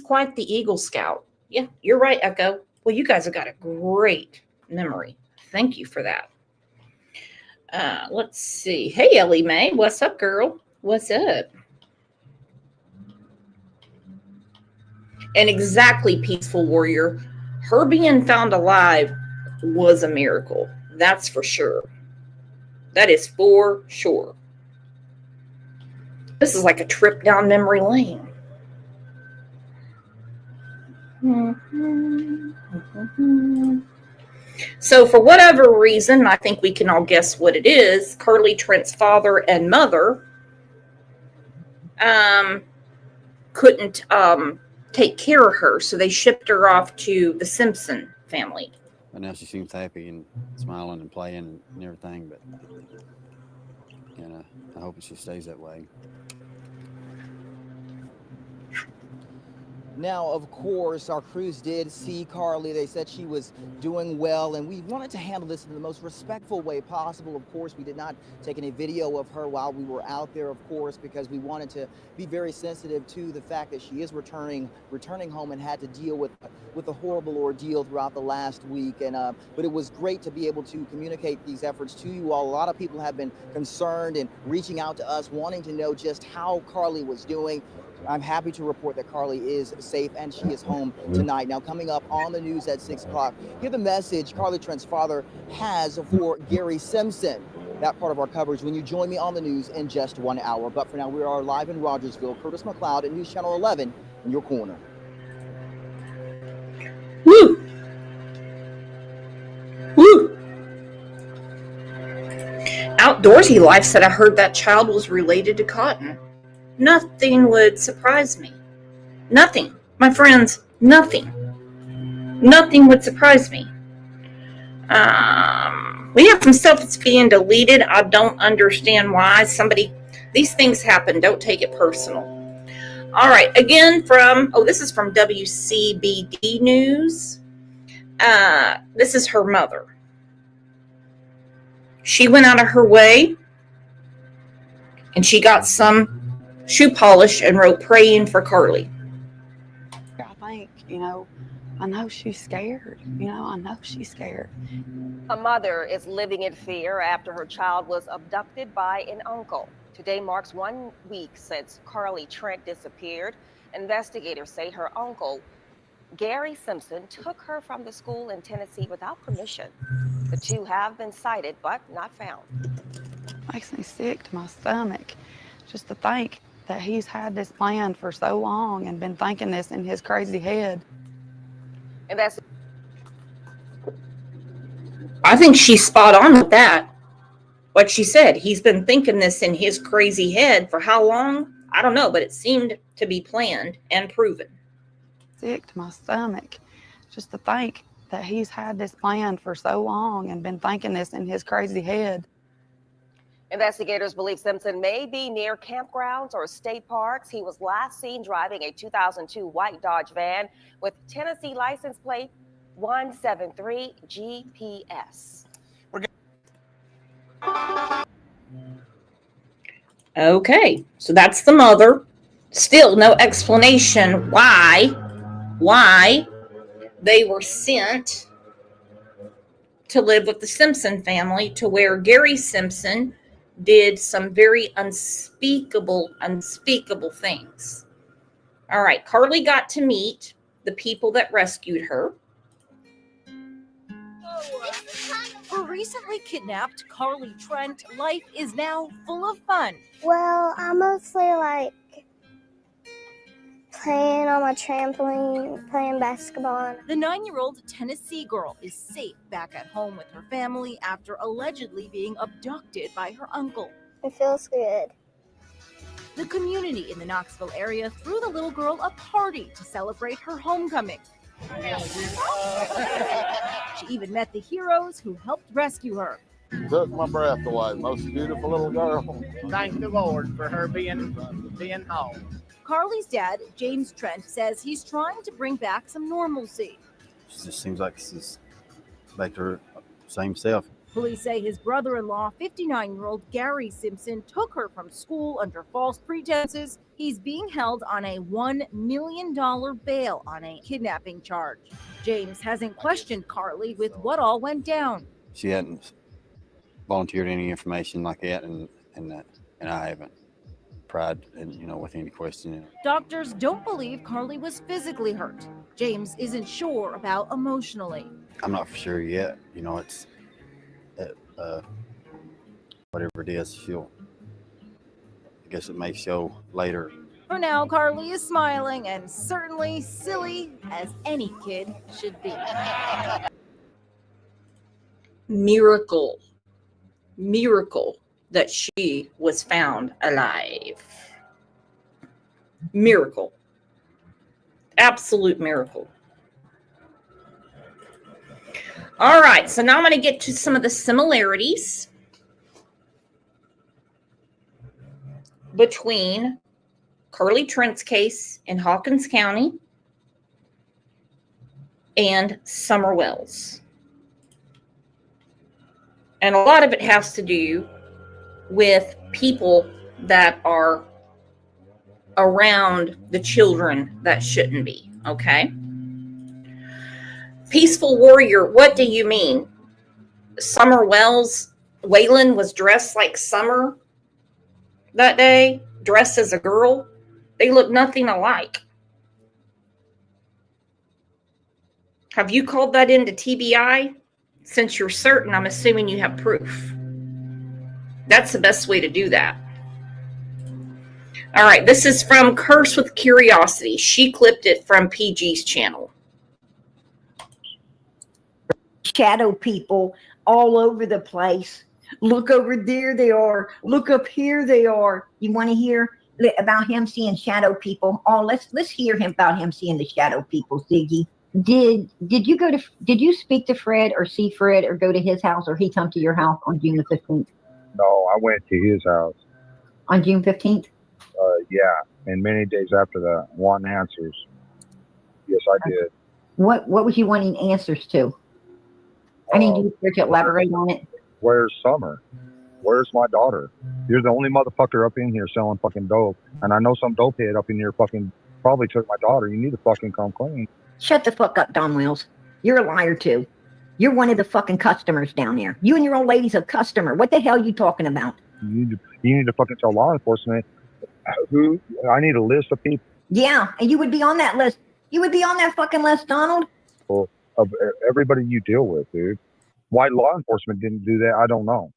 quite the Eagle Scout. Yeah, you're right, Echo. Well, you guys have got a great memory. Thank you for that. Let's see. Hey, Ellie Mae. What's up, girl? What's up? And exactly, Peaceful Warrior. Her being found alive was a miracle. That's for sure. That is for sure. This is like a trip down memory lane. So for whatever reason, I think we can all guess what it is, Carly Trent's father and mother couldn't take care of her, so they shipped her off to the Simpson family. But now she seems happy and smiling and playing and everything, but I hope she stays that way. Now, of course, our crews did see Carly. They said she was doing well, and we wanted to handle this in the most respectful way possible. Of course, we did not take any video of her while we were out there, of course, because we wanted to be very sensitive to the fact that she is returning home and had to deal with a horrible ordeal throughout the last week. And but it was great to be able to communicate these efforts to you all. A lot of people have been concerned and reaching out to us, wanting to know just how Carly was doing. I'm happy to report that Carly is safe and she is home tonight. Now, coming up on the news at 6 o'clock, hear the message Carly Trent's father has for Gary Simpson. That part of our coverage when you join me on the news in just 1 hour. But for now, we are live in Rogersville. Curtis McLeod at News Channel 11 in your corner. Woo! Woo! Outdoorsy Life said, I heard that child was related to Cotton. Nothing would surprise me. Nothing. My friends, nothing. Nothing would surprise me. We have some stuff that's being deleted. I don't understand why. These things happen. Don't take it personal. All right. Again, this is from WCBD News. This is her mother. She went out of her way and she got some shoe polish and wrote praying for Carly. I think, I know she's scared. I know she's scared. A mother is living in fear after her child was abducted by an uncle. Today marks 1 week since Carly Trent disappeared. Investigators say her uncle, Gary Simpson, took her from the school in Tennessee without permission. The two have been sighted but not found. Makes me sick to my stomach just to think that he's had this plan for so long and been thinking this in his crazy head. And that's... I think she's spot on with that. Like she said, he's been thinking this in his crazy head for how long? I don't know, but it seemed to be planned and proven. Sick to my stomach just to think that he's had this plan for so long and been thinking this in his crazy head. Investigators believe Simpson may be near campgrounds or state parks. He was last seen driving a 2002 white Dodge van with Tennessee license plate 173 GPS. Okay, so that's the mother. Still no explanation why they were sent to live with the Simpson family, to where Gary Simpson did some very unspeakable things. All right, Carly got to meet the people that rescued her. For recently kidnapped Carly Trent, life is now full of fun. Well, I mostly like playing on my trampoline, playing basketball. The 9-year-old Tennessee girl is safe back at home with her family after allegedly being abducted by her uncle. It feels good. The community in the Knoxville area threw the little girl a party to celebrate her homecoming. She even met the heroes who helped rescue her. Took my breath away. Most beautiful little girl. Thank the Lord for her being home. Carly's dad, James Trent, says he's trying to bring back some normalcy. She just seems like she's back to her same self. Police say his brother-in-law, 59-year-old Gary Simpson, took her from school under false pretenses. He's being held on a $1 million bail on a kidnapping charge. James hasn't questioned Carly with what all went down. She hadn't volunteered any information like that, and I haven't pried, with any question. Doctors don't believe Carly was physically hurt. James isn't sure about emotionally. I'm not for sure yet. It's whatever it is, I guess it may show later. For now, Carly is smiling and certainly silly as any kid should be. miracle that she was found alive. Miracle. Absolute miracle. All right, so now I'm going to get to some of the similarities between Carly Trent's case in Hawkins County and Summer Wells. And a lot of it has to do with people that are around the children that shouldn't be, okay? Peaceful warrior, what do you mean? Summer Wells, Waylon was dressed like Summer that day, dressed as a girl. They look nothing alike. Have you called that into TBI? Since you're certain, I'm assuming you have proof. That's the best way to do that. All right, this is from Curse with Curiosity. She clipped it from PG's channel. Shadow people all over the place. Look over there, they are. Look up here, they are. You want to hear about him seeing shadow people? Oh, let's hear him about him seeing the shadow people, Ziggy. Did you speak to Fred or see Fred or go to his house, or he come to your house on June the 15th? No, I went to his house. On June 15th? Yeah, and many days after that, wanting answers. Yes, I did. What was you wanting answers to? I need you to elaborate on it. Where's Summer? Where's my daughter? You're the only motherfucker up in here selling fucking dope, and I know some dopehead up in here fucking probably took my daughter. You need to fucking come clean. Shut the fuck up, Don Wells. You're a liar too. You're one of the fucking customers down there. You and your old lady's a customer. What the hell are you talking about? You need to fucking tell law enforcement who. I need a list of people. Yeah, and you would be on that list. You would be on that fucking list, Donald. Of everybody you deal with, dude. Why law enforcement didn't do that, I don't know.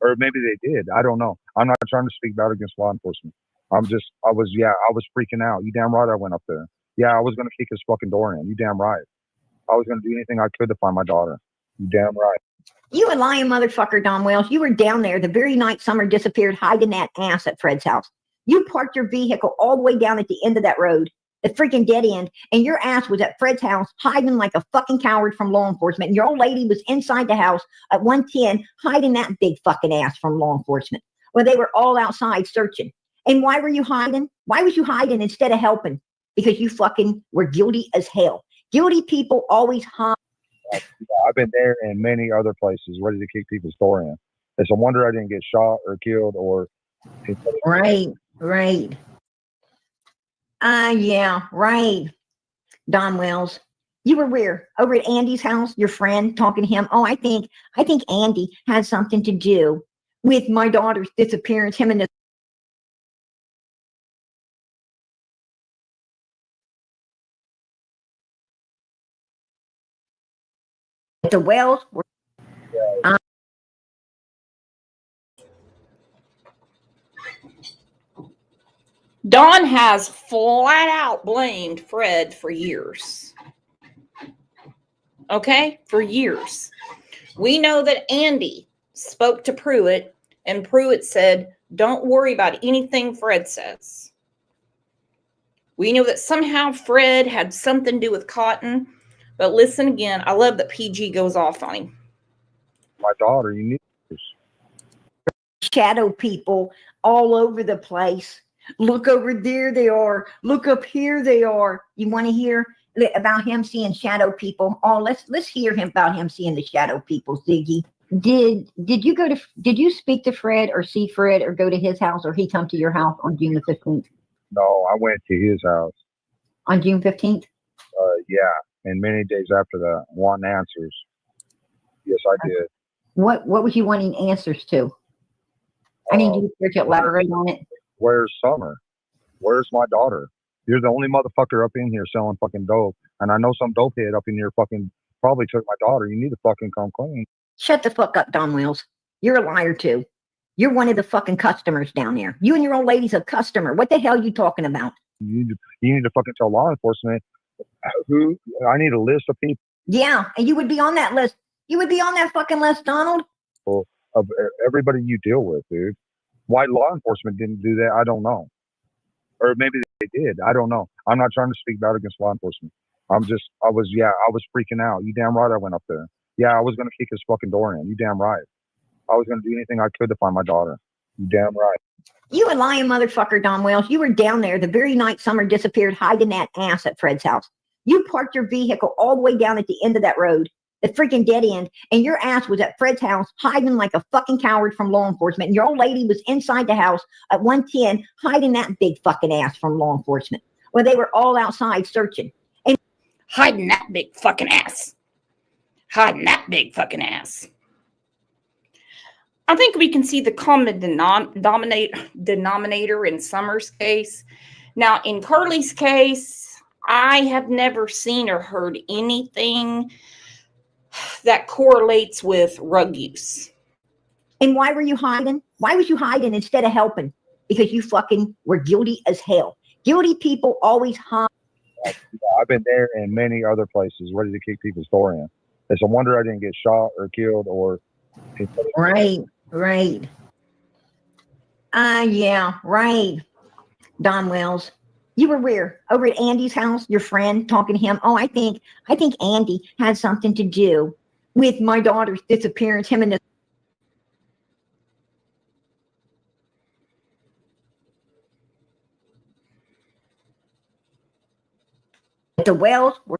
Or maybe they did. I don't know. I'm not trying to speak bad against law enforcement. I was freaking out. You damn right I went up there. Yeah, I was going to kick his fucking door in. You damn right. I was going to do anything I could to find my daughter. You damn right. You a lying motherfucker, Don Wells. You were down there the very night Summer disappeared, hiding that ass at Fred's house. You parked your vehicle all the way down at the end of that road, the freaking dead end, and your ass was at Fred's house hiding like a fucking coward from law enforcement. And your old lady was inside the house at 110 hiding that big fucking ass from law enforcement. Well, they were all outside searching. And why were you hiding? Why was you hiding instead of helping? Because you fucking were guilty as hell. Guilty people always hide. I've been there and many other places ready to kick people's door in. It's a wonder I didn't get shot or killed or. Right. Yeah, right. Don Wells. You were where? Over at Andy's house, your friend talking to him. Oh, I think Andy has something to do with my daughter's disappearance. Him and the Wells were. Dawn has flat out blamed Fred for years. Okay? For years. We know that Andy spoke to Pruitt, and Pruitt said, don't worry about anything Fred says. We know that somehow Fred had something to do with Cotton, but listen again, I love that PG goes off on him. My daughter, you need this. Shadow people all over the place. Look over there, they are. Look up here, they are. You want to hear about him seeing shadow people? Oh, let's hear him about him seeing the shadow people, Ziggy. Did you speak to Fred or see Fred or go to his house, or he come to your house on June the 15th? No, I went to his house. On June 15th? Yeah, and many days after that, wanting answers. Yes, I did. What was you wanting answers to? I need you to elaborate on it. Where's Summer? Where's my daughter? You're the only motherfucker up in here selling fucking dope, and I know some dopehead up in here fucking probably took my daughter. You need to fucking come clean. Shut the fuck up, Don Wells. You're a liar too. You're one of the fucking customers down there. You and your old lady's a customer. What the hell are you talking about? You need to fucking tell law enforcement who. I need a list of people. Yeah, and you would be on that list. You would be on that fucking list, Donald. Of everybody you deal with, dude. Why law enforcement didn't do that, I don't know. Or maybe they did. I don't know. I'm not trying to speak bad against law enforcement. I was freaking out. You damn right I went up there. Yeah, I was going to kick his fucking door in. You damn right. I was going to do anything I could to find my daughter. You damn right. You a lying motherfucker, Don Wells. You were down there the very night Summer disappeared, hiding that ass at Fred's house. You parked your vehicle all the way down at the end of that road, the freaking dead end, and your ass was at Fred's house hiding like a fucking coward from law enforcement. And your old lady was inside the house at 110 hiding that big fucking ass from law enforcement when they were all outside searching. And Hiding that big fucking ass. Hiding that big fucking ass. I think we can see the common denominator in Summer's case. Now, in Carly's case, I have never seen or heard anything that correlates with drug use. And why were you hiding? Why was you hiding instead of helping? Because you fucking were guilty as hell. Guilty people always hide. I've been there and many other places ready to kick people's door in. It's a wonder I didn't get shot or killed or. Right. Yeah, right. Don Wells. You were where? Over at Andy's house, your friend talking to him. Oh, I think Andy had something to do with my daughter's disappearance. Him and the Wells were.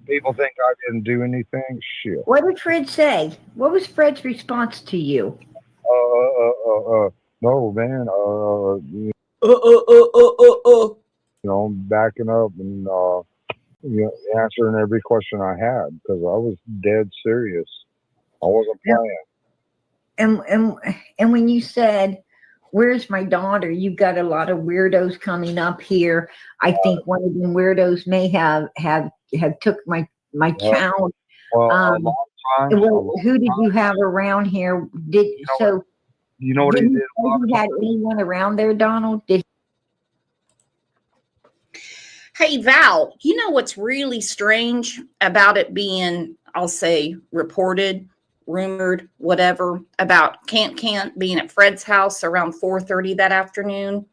People think I didn't do anything. Shit. What did Fred say? What was Fred's response to you? No, man. You know, backing up and answering every question I had because I was dead serious. I wasn't playing. And when you said, "Where's my daughter?" You got a lot of weirdos coming up here. I think one of them weirdos may have took my child. Well, a long time. Who did you have around here? You know what he did? You had anyone around there, Donald? Hey, Val, you know what's really strange about it being, I'll say, reported, rumored, whatever, about Kant being at Fred's house around 4:30 that afternoon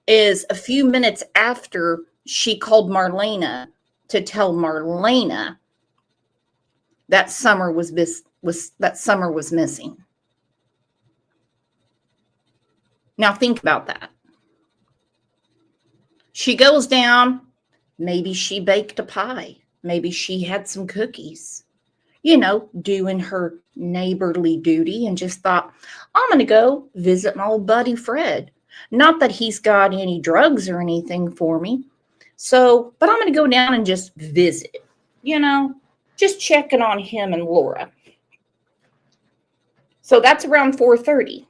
is a few minutes after she called Marlena to tell Marlena that Summer was missing. Now think about that. She goes down, maybe she baked a pie, maybe she had some cookies, doing her neighborly duty, and just thought, I'm going to go visit my old buddy Fred. Not that he's got any drugs or anything for me. But I'm going to go down and just visit, just checking on him and Laura. So that's around 4:30.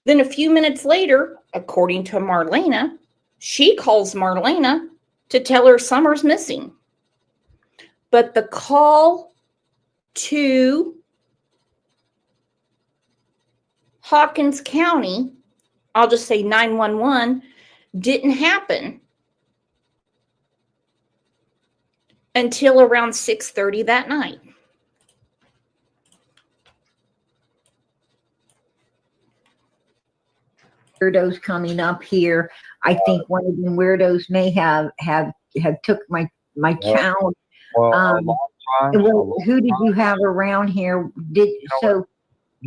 Then a few minutes later, according to Marlena, she calls Marlena to tell her Summer's missing. But the call to Hawkins County, I'll just say 911, didn't happen until around 6:30 that night. Weirdos coming up here. I think one of them weirdos may have took my child. Well, a long time. Who did you have around here? You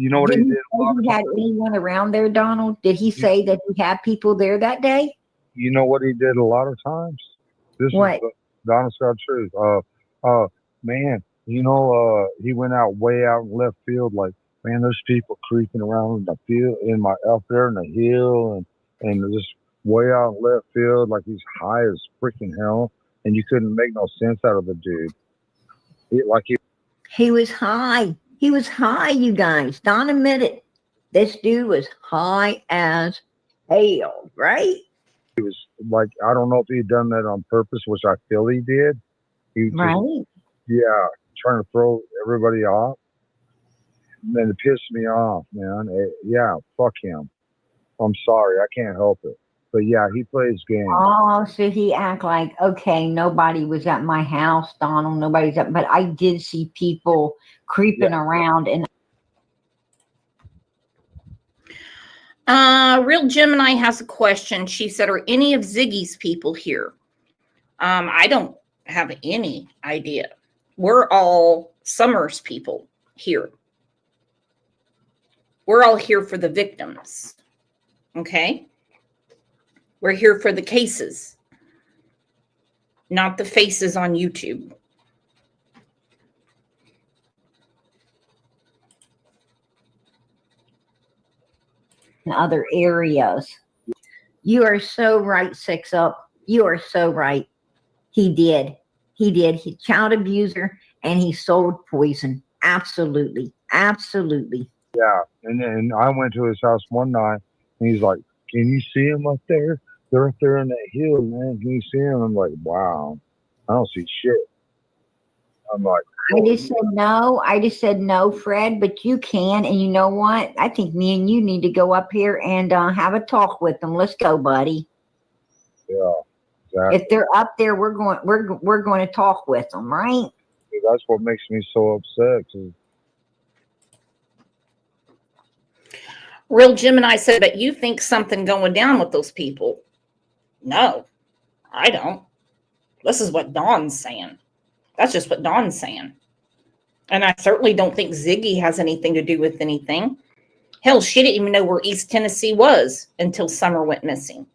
know what he did? You had anyone around there, Donald? Did he say that he had people there that day? You know what he did a lot of times? This is the honest God truth. Man, he went way out in left field, like, man, there's people creeping around in the field, up there in the hill, and just way out in left field, like he's high as freaking hell, and you couldn't make no sense out of the dude. He was high. He was high, you guys. Don admitted this dude was high as hell, right? He was like, I don't know if he'd done that on purpose, which I feel he did. Trying to throw everybody off. And it pissed me off, man. Fuck him. I'm sorry. I can't help it. But yeah, he plays games. Oh, so he act like, okay, nobody was at my house, Donald. Nobody's at, but I did see people creeping around, and Real Gemini has a question. She said, are any of Ziggy's people here? I don't have any idea. We're all Summers people here. We're all here for the victims. Okay? We're here for the cases, not the faces on YouTube. in other areas. You are so right, Six Up. You are so right. He did. He did. He child abuser, and he sold poison. Absolutely. Absolutely. Yeah, and then I went to his house one night, and he's like, "Can you see him up there? They're up there in that hill, man. Can you see him?" I'm like, "Wow, I don't see shit." I'm like, I just said no. I just said no, Fred, but you can. And you know what? I think me and you need to go up here and have a talk with them. Let's go, buddy. "Yeah, exactly." If they're up there, we're going to talk with them, right? That's what makes me so upset. 'Cause Real Gemini said, but you think something going down with those people? No, I don't. This is what Dawn's saying. That's just what Dawn's saying. And I certainly don't think Ziggy has anything to do with anything. Hell, she didn't even know where East Tennessee was until Summer went missing.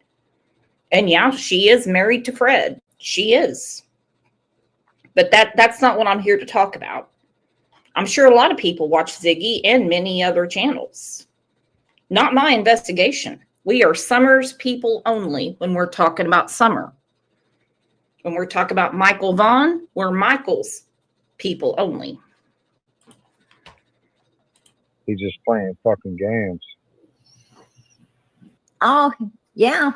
And yeah, she is married to Fred. She is. But that's not what I'm here to talk about. I'm sure a lot of people watch Ziggy and many other channels. Not my investigation. We are Summer's people only when we're talking about Summer. When we're talking about Michael Vaughn, we're Michael's people only. he's just playing fucking games. Oh, yeah.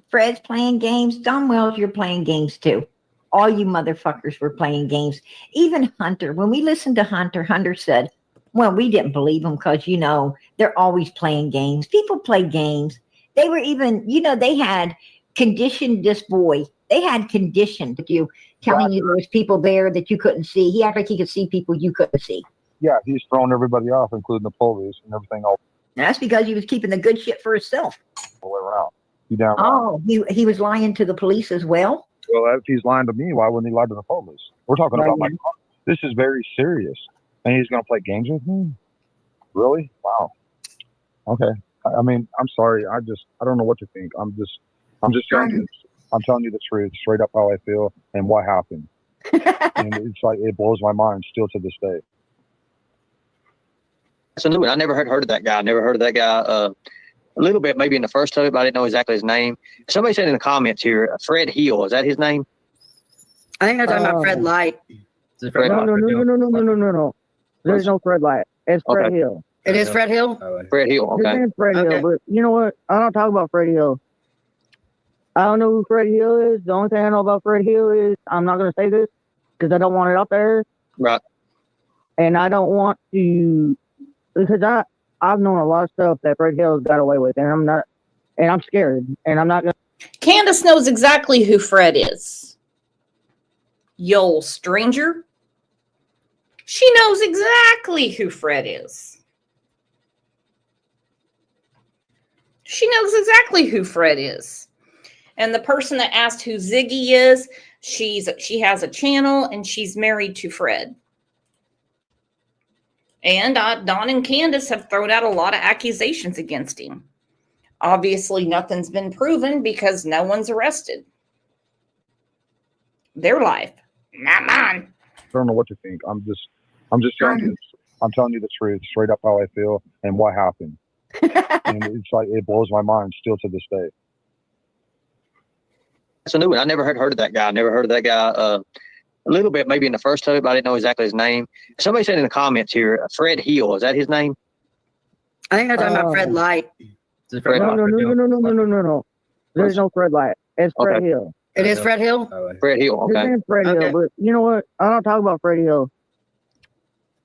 Fred's playing games. Don Wells, you're playing games too. All you motherfuckers were playing games. Even Hunter. When we listened to Hunter, Hunter said, well, we didn't believe him because, you know, they're always playing games. People play games. They were even, you know, they had conditioned this boy. They had conditioned you, telling you there was people there that you couldn't see. He acted like he could see people you couldn't see. Yeah, he's throwing everybody off, including the police and everything else. And that's because he was keeping the good shit for himself. All the way around. You down? Oh, he was lying to the police as well? Well, if he's lying to me, why wouldn't he lie to the police? We're talking about my car. This is very serious. And he's going to play games with me? Really? Wow. Okay. I mean, I'm sorry. I don't know what to think. I'm just telling you. I'm telling you the truth, straight up how I feel and what happened. And it's like, it blows my mind still to this day. That's a new one. I never heard of that guy. A little bit, maybe in the first of it, but I didn't know exactly his name. Somebody said in the comments here, Fred Hill. Is that his name? I think they're talking about Fred Light. Fred Light. No. There's no Fred Light. It's Fred Okay. Hill. It is Fred Hill? Fred Hill. His Okay. name's Fred Okay. Hill, but you know what? I don't talk about Fred Hill. I don't know who Fred Hill is. The only thing I know about Fred Hill is I'm not going to say this because I don't want it out there. Right. And I don't want to, because I've known a lot of stuff that Fred Hill got away with, and I'm scared, and I'm not going to. Candace knows exactly who Fred is. You old stranger. She knows exactly who Fred is. She knows exactly who Fred is. And the person that asked who Ziggy is, she has a channel and she's married to Fred. And Don and Candace have thrown out a lot of accusations against him. Obviously, nothing's been proven because no one's arrested. Their life, not mine. I don't know what to think. I'm just telling you. I'm telling you the truth, straight up how I feel and what happened. And it's like, it blows my mind still to this day. That's a new one. I never heard of that guy. A little bit, maybe in the first of it, but I didn't know exactly his name. Somebody said in the comments here, Fred Hill. Is that his name? I think they're talking about Fred Light. Fred Light. No. There's no Fred Light. It's Fred Okay. Hill. It is Fred Hill? Fred Hill. His Okay. name's Fred Okay. Hill, but you know what? I don't talk about Fred Hill.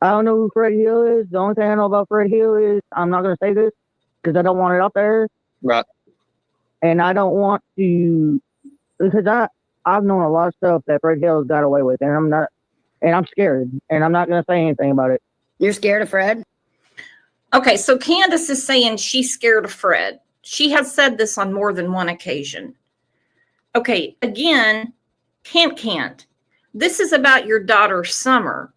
I don't know who Fred Hill is. The only thing I know about Fred Hill is I'm not going to say this because I don't want it out there. Right. and I don't want to, because I've known a lot of stuff that Fred Hill has got away with, and I'm scared, and I'm not going to say anything about it. You're scared of Fred? Okay, so Candace is saying she's scared of Fred. She has said this on more than one occasion. Okay, again, can't. This is about your daughter, Summer.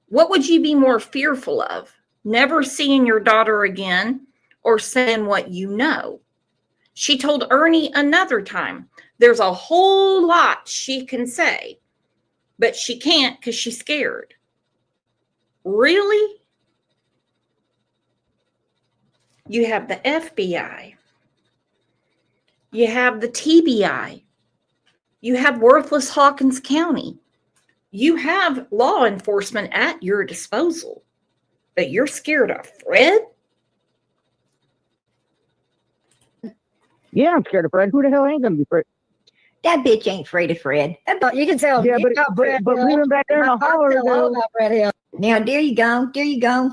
What would you be more fearful of? Never seeing your daughter again or saying what you know? She told Ernie another time, there's a whole lot she can say, but she can't because she's scared. Really? You have the FBI. You have the TBI. You have worthless Hawkins County. You have law enforcement at your disposal, but you're scared of Fred? Yeah, I'm scared of Fred. Who the hell ain't going to be Fred? That bitch ain't afraid of Fred. You can tell. Yeah, but leaving back there in the holler, though. Now, there you go. There you go.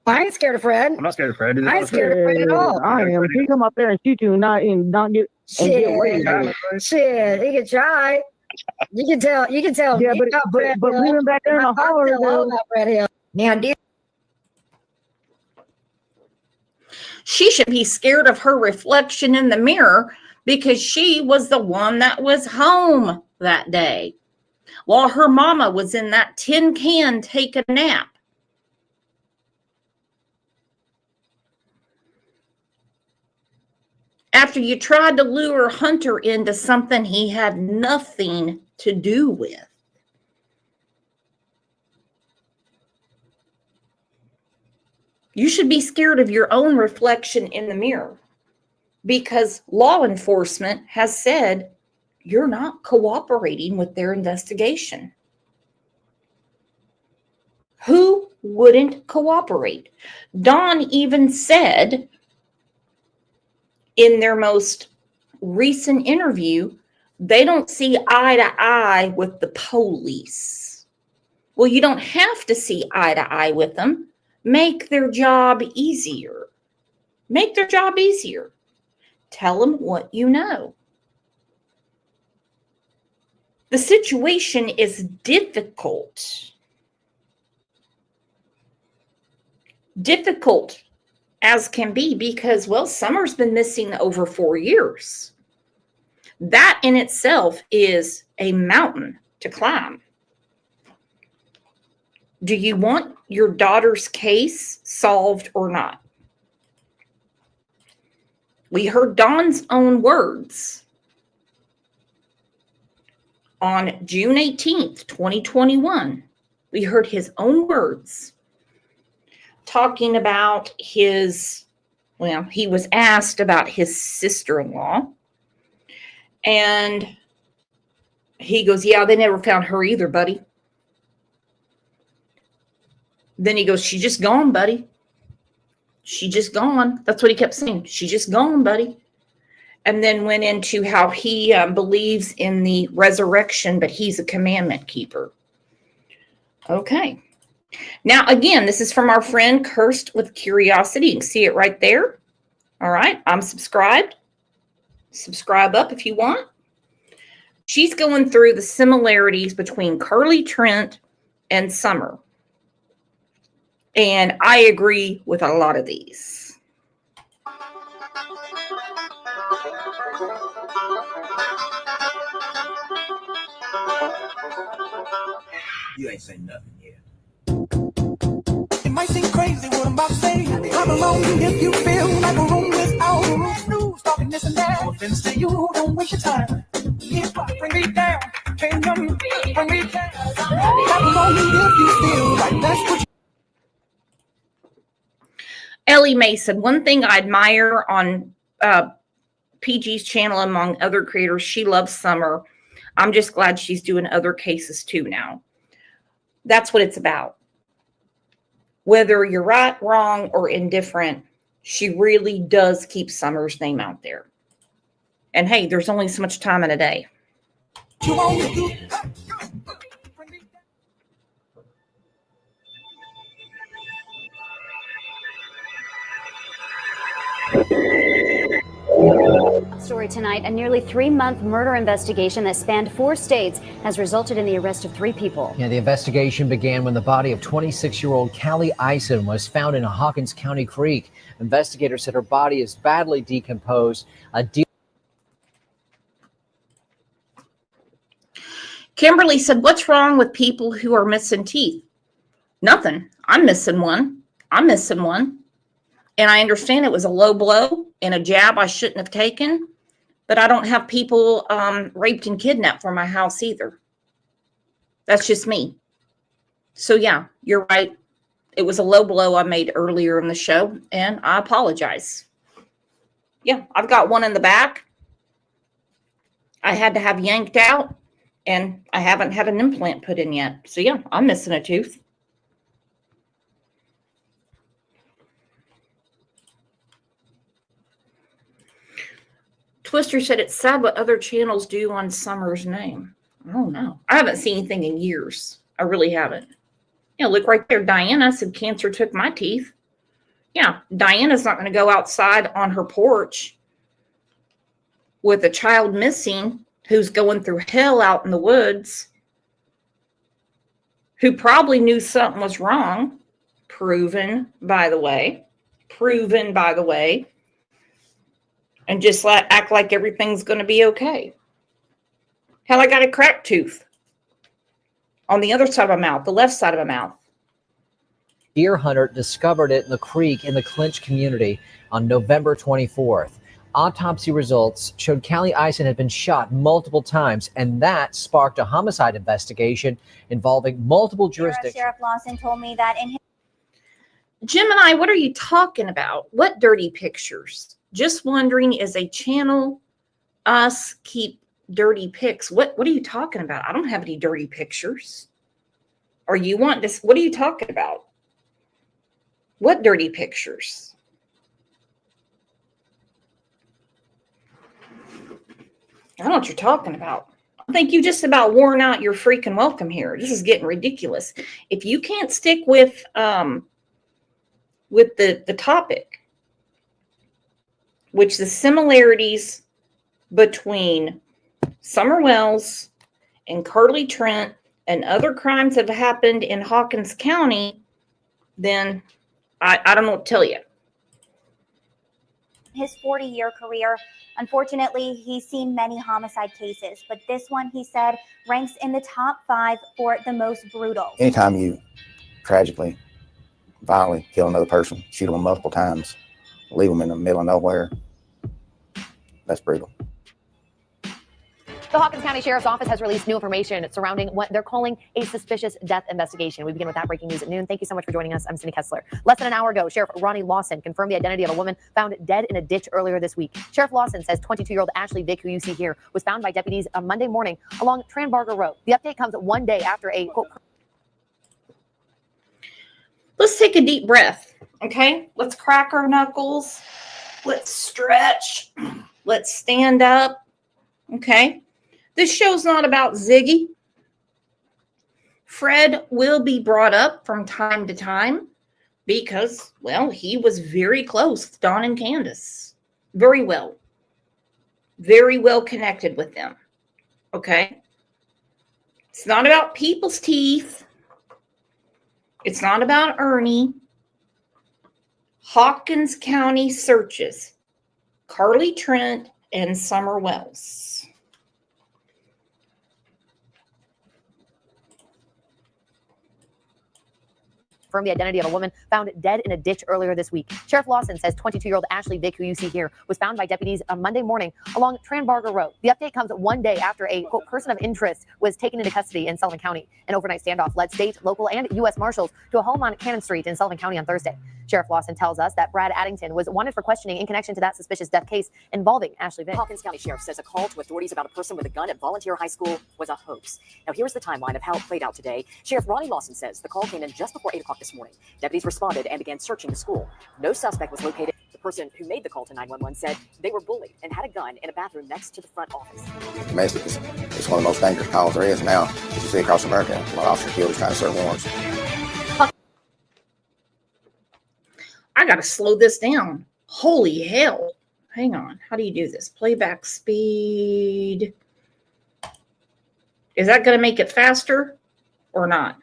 I ain't scared of Fred. I'm not scared of Fred. I ain't scared of Fred at all. I am. He come up there and shoot you and not get away. Shit, he can try. You can tell. Yeah, but leaving back there in the holler, though. Now, dear. She should be scared of her reflection in the mirror because she was the one that was home that day while her mama was in that tin can taking a nap. After you tried to lure Hunter into something he had nothing to do with. You should be scared of your own reflection in the mirror because law enforcement has said you're not cooperating with their investigation. Who wouldn't cooperate? Dawn even said in their most recent interview, they don't see eye to eye with the police. Well, you don't have to see eye to eye with them. Make their job easier. Make their job easier. Tell them what you know. The situation is difficult. Difficult as can be because, well, Summer's been missing over 4 years. That in itself is a mountain to climb. Do you want your daughter's case solved or not? We heard Don's own words on June 18th, 2021. We heard his own words talking about his, well, he was asked about his sister-in-law. And he goes, yeah, they never found her either, buddy. Then he goes, she just gone, buddy. She just gone. That's what he kept saying. She just gone, buddy. And then went into how he believes in the resurrection, but he's a commandment keeper. Okay. Now, again, this is from our friend Cursed with Curiosity. You can see it right there. All right. I'm subscribed. Subscribe up if you want. She's going through the similarities between Carly Trent and Summer. And I agree with a lot of these. You ain't saying nothing yet. It might seem crazy what I'm about to say. Clap along if you feel like a room without a roof. News talking this and that. No offense to you, don't waste your time. Bring me down. Can't bring me down. Clap along if you feel like that's what you. Ellie Mason, one thing I admire on PG's channel, among other creators, she loves Summer. I'm just glad she's doing other cases too now. That's what it's about. Whether you're right, wrong, or indifferent, she really does keep Summer's name out there. And hey, there's only so much time in a day. You want to do? Story tonight, a nearly 3-month murder investigation that spanned 4 states has resulted in the arrest of 3 people. Yeah, the investigation began when the body of 26-year-old Carly Trent was found in a Hawkins County creek. Investigators said her body is badly decomposed. Kimberly said, "What's wrong with people who are missing teeth?" Nothing. I'm missing one. I'm missing one. And I understand it was a low blow and a jab I shouldn't have taken, but I don't have people raped and kidnapped from my house either. That's just me. So yeah, you're right. It was a low blow I made earlier in the show, and I apologize. Yeah, I've got one in the back. I had to have yanked out, and I haven't had an implant put in yet. So yeah, I'm missing a tooth. Twister said it's sad what other channels do on Summer's name. I don't know. I haven't seen anything in years. I really haven't. Yeah, look right there. Diana said cancer took my teeth. Yeah, Diana's not going to go outside on her porch with a child missing who's going through hell out in the woods, who probably knew something was wrong. Proven, by the way. And just act like everything's going to be okay. Hell, I got a cracked tooth on the other side of my mouth, the left side of my mouth. Deer hunter discovered it in the creek in the Clinch community on November 24th. Autopsy results showed Carly Trent had been shot multiple times, and that sparked a homicide investigation involving multiple jurisdictions. Sheriff Lawson told me that in his Gemini, what are you talking about? What dirty pictures? Just wondering, is a channel us keep dirty pics? What are you talking about? I don't have any dirty pictures. Or you want this? What are you talking about? What dirty pictures? I don't know what you're talking about. I think you just about worn out your freaking welcome here. This is getting ridiculous. If you can't stick with the topic, which the similarities between Summer Wells and Carly Trent and other crimes that have happened in Hawkins County, then I don't know what to tell you. his 40-year career, unfortunately, he's seen many homicide cases, but this one, he said, ranks in the top 5 for the most brutal. Anytime you tragically, violently kill another person, shoot them multiple times, leave them in the middle of nowhere, that's brutal. The Hawkins County Sheriff's Office has released new information surrounding what they're calling a suspicious death investigation. We begin with that breaking news at noon. Thank you so much for joining us. I'm Cindy Kessler. Less than an hour ago, Sheriff Ronnie Lawson confirmed the identity of a woman found dead in a ditch earlier this week. Sheriff Lawson says 22-year-old Ashley Vick, who you see here, was found by deputies on Monday morning along Tranbarger Road. The update comes one day after a quote. Let's take a deep breath, okay? Let's crack our knuckles. Let's stretch. Let's stand up, okay? This show's not about Ziggy. Fred will be brought up from time to time because, well, he was very close with Dawn and Candace. Very well connected with them, okay? It's not about people's teeth. It's not about Ernie. Hawkins County searches Carly Trent and Summer Wells. Confirmed the identity of a woman found dead in a ditch earlier this week. Sheriff Lawson says 22-year-old Ashley Vick, who you see here, was found by deputies on Monday morning along Tranbarger Road. The update comes one day after a, quote, person of interest was taken into custody in Sullivan County. An overnight standoff led state, local, and U.S. Marshals to a home on Cannon Street in Sullivan County on Thursday. Sheriff Lawson tells us that Brad Addington was wanted for questioning in connection to that suspicious death case involving Ashley Vick. Hawkins County Sheriff says a call to authorities about a person with a gun at Volunteer High School was a hoax. Now, here's the timeline of how it played out today. Sheriff Ronnie Lawson says the call came in just before 8 o'clock this morning. Deputies responded and began searching the school. No suspect was located. The person who made the call to 911 said they were bullied and had a gun in a bathroom next to the front office. Domestic is one of the most dangerous calls there is now. As you see across America, a lot of officers killed trying to serve warrants. I got to slow this down. Holy hell. hang on. How do you do this? Playback speed. Is that going to make it faster or not?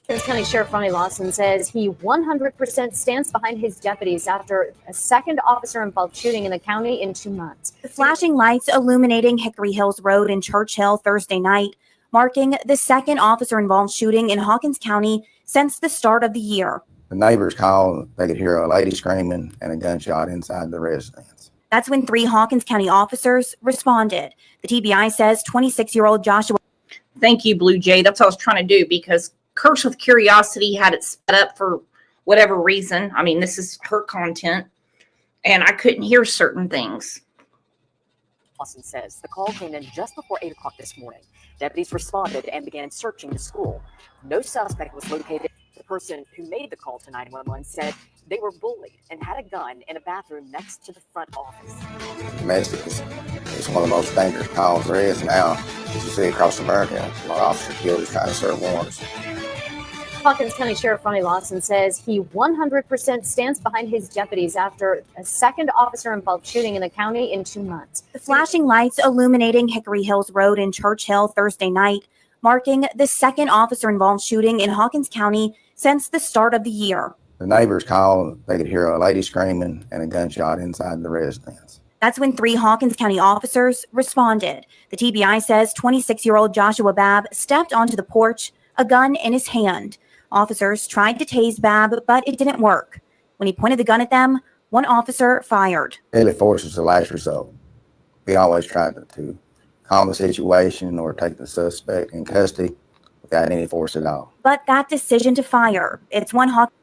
Hawkins County Sheriff Ronnie Lawson says he 100% stands behind his deputies after a second officer-involved shooting in the county in 2 months. The flashing lights illuminating Hickory Hills Road in Churchill Thursday night, marking the second officer-involved shooting in Hawkins County since the start of the year. The neighbors called, they could hear a lady screaming and a gunshot inside the residence. That's when 3 Hawkins County officers responded. The TBI says 26-year-old Joshua. Thank you, Blue Jay. That's what I was trying to do, because Curse with Curiosity had it set up for whatever reason. I mean, this is her content, and I couldn't hear certain things. Lawson says the call came in just before 8 o'clock this morning. Deputies responded and began searching the school. No suspect was located. The person who made the call to 911 said they were bullied and had a gun in a bathroom next to the front office. Domestic is one of the most dangerous calls there is now. As you see across America, a lot of officers killed trying to serve warrants. Hawkins County Sheriff Ronnie Lawson says he 100% stands behind his deputies after a second officer-involved shooting in the county in 2 months. The flashing lights illuminating Hickory Hills Road in Churchill Thursday night, marking the second officer-involved shooting in Hawkins County since the start of the year. The neighbors called, they could hear a lady screaming and a gunshot inside the residence. That's when 3 Hawkins County officers responded. The TBI says 26-year-old Joshua Babb stepped onto the porch, a gun in his hand. Officers tried to tase Babb, but it didn't work. When he pointed the gun at them, one officer fired. Deadly force is the last result. We always try to calm the situation or take the suspect in custody without any force at all. But that decision to fire, it's one Hawkins.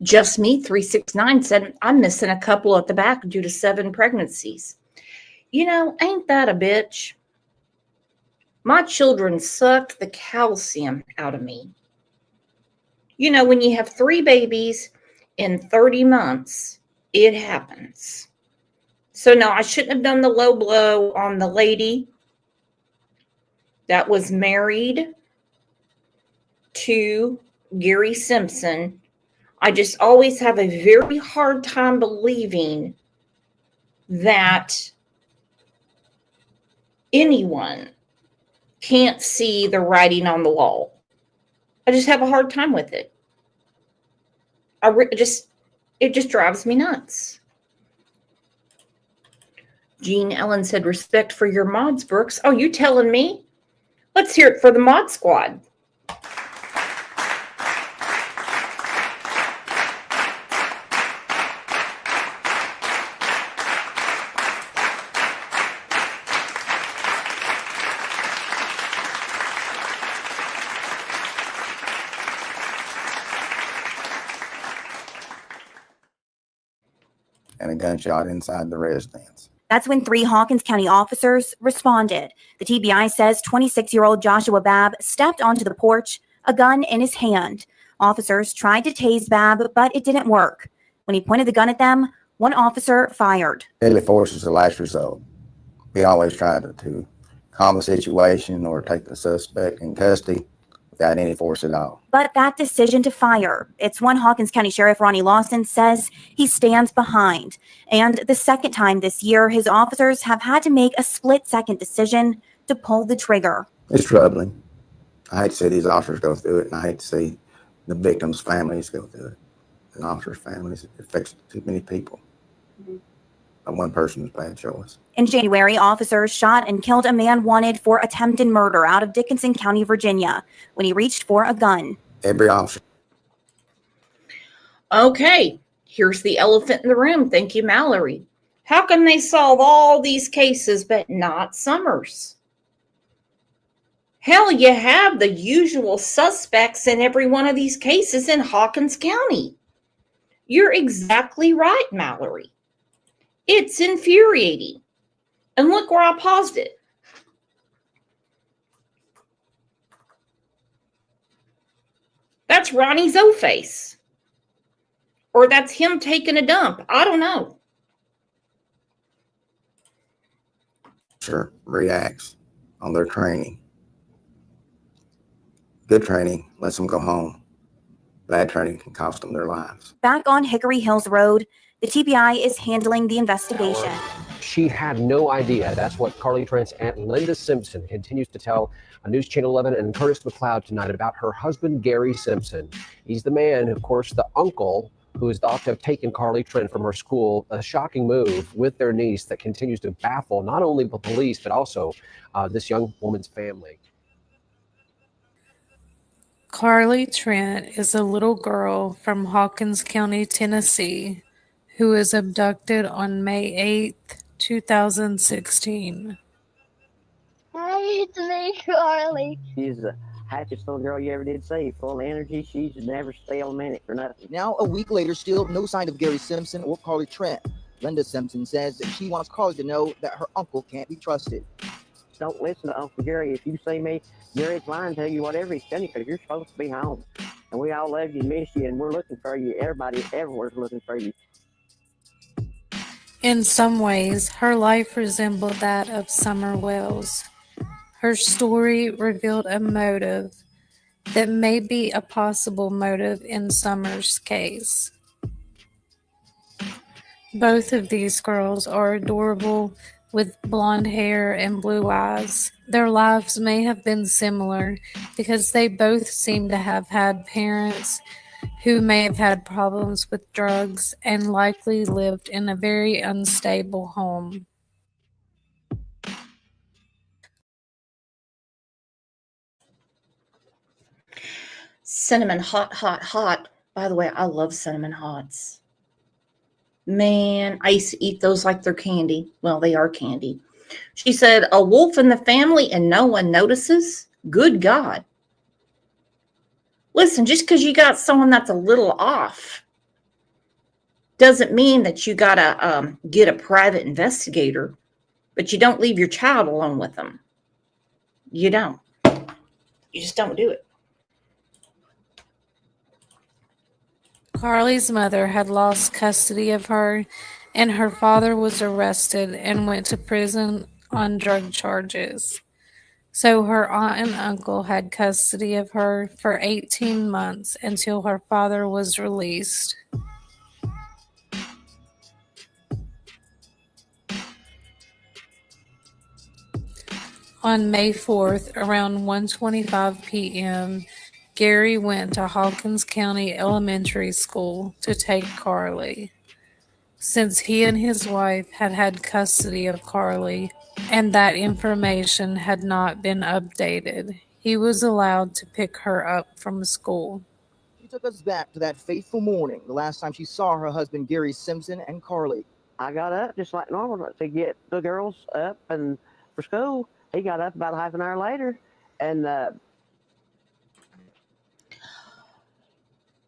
Just Me 369 said, I'm missing a couple at the back due to 7 pregnancies. You know, ain't that a bitch? My children sucked the calcium out of me. You know, when you have 3 babies in 30 months, it happens. So no, I shouldn't have done the low blow on the lady that was married to Gary Simpson. I just always have a very hard time believing that anyone can't see the writing on the wall. I just have a hard time with it. It just drives me nuts. Jean Ellen said, respect for your mods, Brooks. Oh, you telling me? Let's hear it for the mod squad. And a gunshot inside the residence. That's when 3 Hawkins County officers responded. The TBI says 26-year-old Joshua Babb stepped onto the porch, a gun in his hand. Officers tried to tase Babb, but it didn't work. When he pointed the gun at them, one officer fired. Deadly force is the last result. We always try to calm the situation or take the suspect in custody without any force at all. But that decision to fire, it's one Hawkins County Sheriff Ronnie Lawson says he stands behind. And the second time this year, his officers have had to make a split-second decision to pull the trigger. It's troubling. I hate to see these officers go through it, and I hate to see the victims' families go through it. And officers' families, it affects too many people. One person's bad choice. In January, officers shot and killed a man wanted for attempted murder out of Dickinson County, Virginia, when he reached for a gun. Every officer. Okay, here's the elephant in the room. Thank you, Mallory. How can they solve all these cases but not Summers? Hell, you have the usual suspects in every one of these cases in Hawkins County. You're exactly right, Mallory. It's infuriating. And look where I paused it. That's Ronnie's O-face. Or that's him taking a dump. I don't know. Sure, reacts on their training. Good training lets them go home. bad training can cost them their lives. Back on Hickory Hills Road, the TBI is handling the investigation. She had no idea. That's what Carly Trent's aunt Linda Simpson continues to tell News Channel 11 and Curtis McLeod tonight about her husband, Gary Simpson. He's the man, of course, the uncle who is thought to have taken Carly Trent from her school. A shocking move with their niece that continues to baffle not only the police, but also this young woman's family. Carly Trent is a little girl from Hawkins County, Tennessee, who was abducted on May 8th, 2016. Hi, it's me, Carly. She's the happiest little girl you ever did see. Full of energy. She's never stay a minute for nothing. Now, a week later, still no sign of Gary Simpson or Carly Trent. Linda Simpson says that she wants Carly to know that her uncle can't be trusted. Don't listen to Uncle Gary. If you see me, Gary's lying to you whatever he's telling you because you're supposed to be home. And we all love you, miss you, and we're looking for you. Everybody everywhere's looking for you. In some ways, her life resembled that of Summer Wells. Her story revealed a motive that may be a possible motive in Summer's case. Both of these girls are adorable with blonde hair and blue eyes. Their lives may have been similar because they both seem to have had parents who may have had problems with drugs and likely lived in a very unstable home. Cinnamon hot, hot, hot. By the way, I love cinnamon hots. Man, I used to eat those like they're candy. Well, they are candy. She said, a wolf in the family and no one notices? Good God. Listen, just because you got someone that's a little off doesn't mean that you got to get a private investigator, but you don't leave your child alone with them. You don't. You just don't do it. Carly's mother had lost custody of her, and her father was arrested and went to prison on drug charges. So her aunt and uncle had custody of her for 18 months until her father was released. On May 4th, around 1:25 p.m., Gary went to Hawkins County Elementary School to take Carly. Since he and his wife had had custody of Carly and that information had not been updated, he was allowed to pick her up from school. She took us back to that fateful morning, the last time she saw her husband Gary Simpson and Carly. I got up just like normal to get the girls up and for school. He got up about half an hour later, and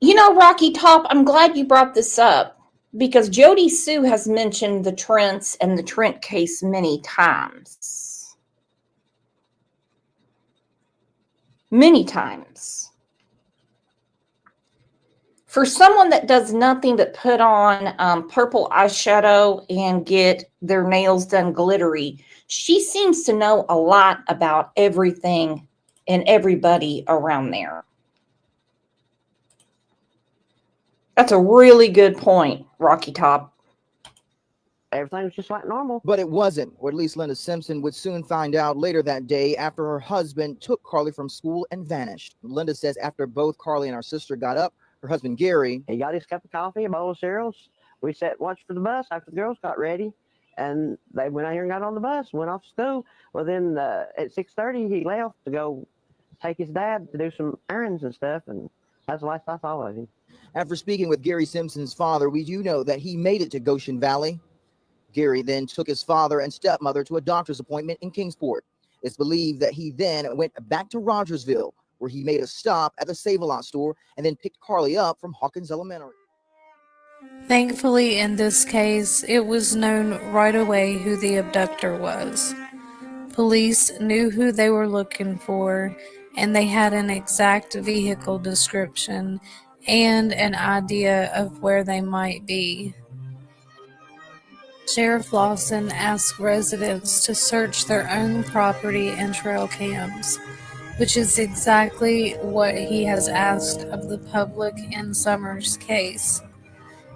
you know, Rocky Top, I'm glad you brought this up because Jody Sue has mentioned the Trents and the Trent case many times. Many times. For someone that does nothing but put on purple eyeshadow and get their nails done glittery, she seems to know a lot about everything and everybody around there. That's a really good point, Rocky Top. Everything was just like normal. But it wasn't, or at least Linda Simpson would soon find out later that day after her husband took Carly from school and vanished. Linda says after both Carly and her sister got up, her husband Gary, he got his cup of coffee, a bowl of cereals. We sat watched for the bus after the girls got ready, and they went out here and got on the bus, went off to school. Well, then at 6:30, he left to go take his dad to do some errands and stuff, and that's the last I saw of him. After speaking with Gary Simpson's father, we do know that he made it to Goshen Valley. Gary then took his father and stepmother to a doctor's appointment in Kingsport. It's believed that he then went back to Rogersville, where he made a stop at the Save-A-Lot store and then picked Carly up from Hawkins Elementary. Thankfully, in this case, it was known right away who the abductor was. Police knew who they were looking for, and they had an exact vehicle description and an idea of where they might be. Sheriff Lawson asked residents to search their own property and trail cams. which is exactly what he has asked of the public in Summers' case.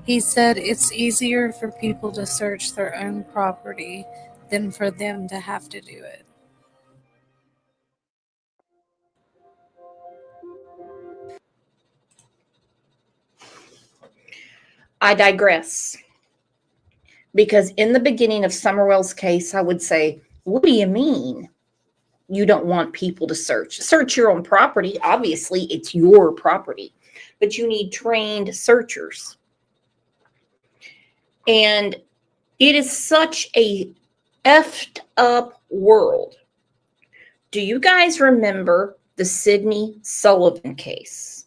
He said it's easier for people to search their own property than for them to have to do it. I digress. Because in the beginning of Summerwell's case, I would say, what do you mean you don't want people to search? Search your own property. Obviously, it's your property, but you need trained searchers. And it is such a effed up world. Do you guys remember the Sidney Sullivan case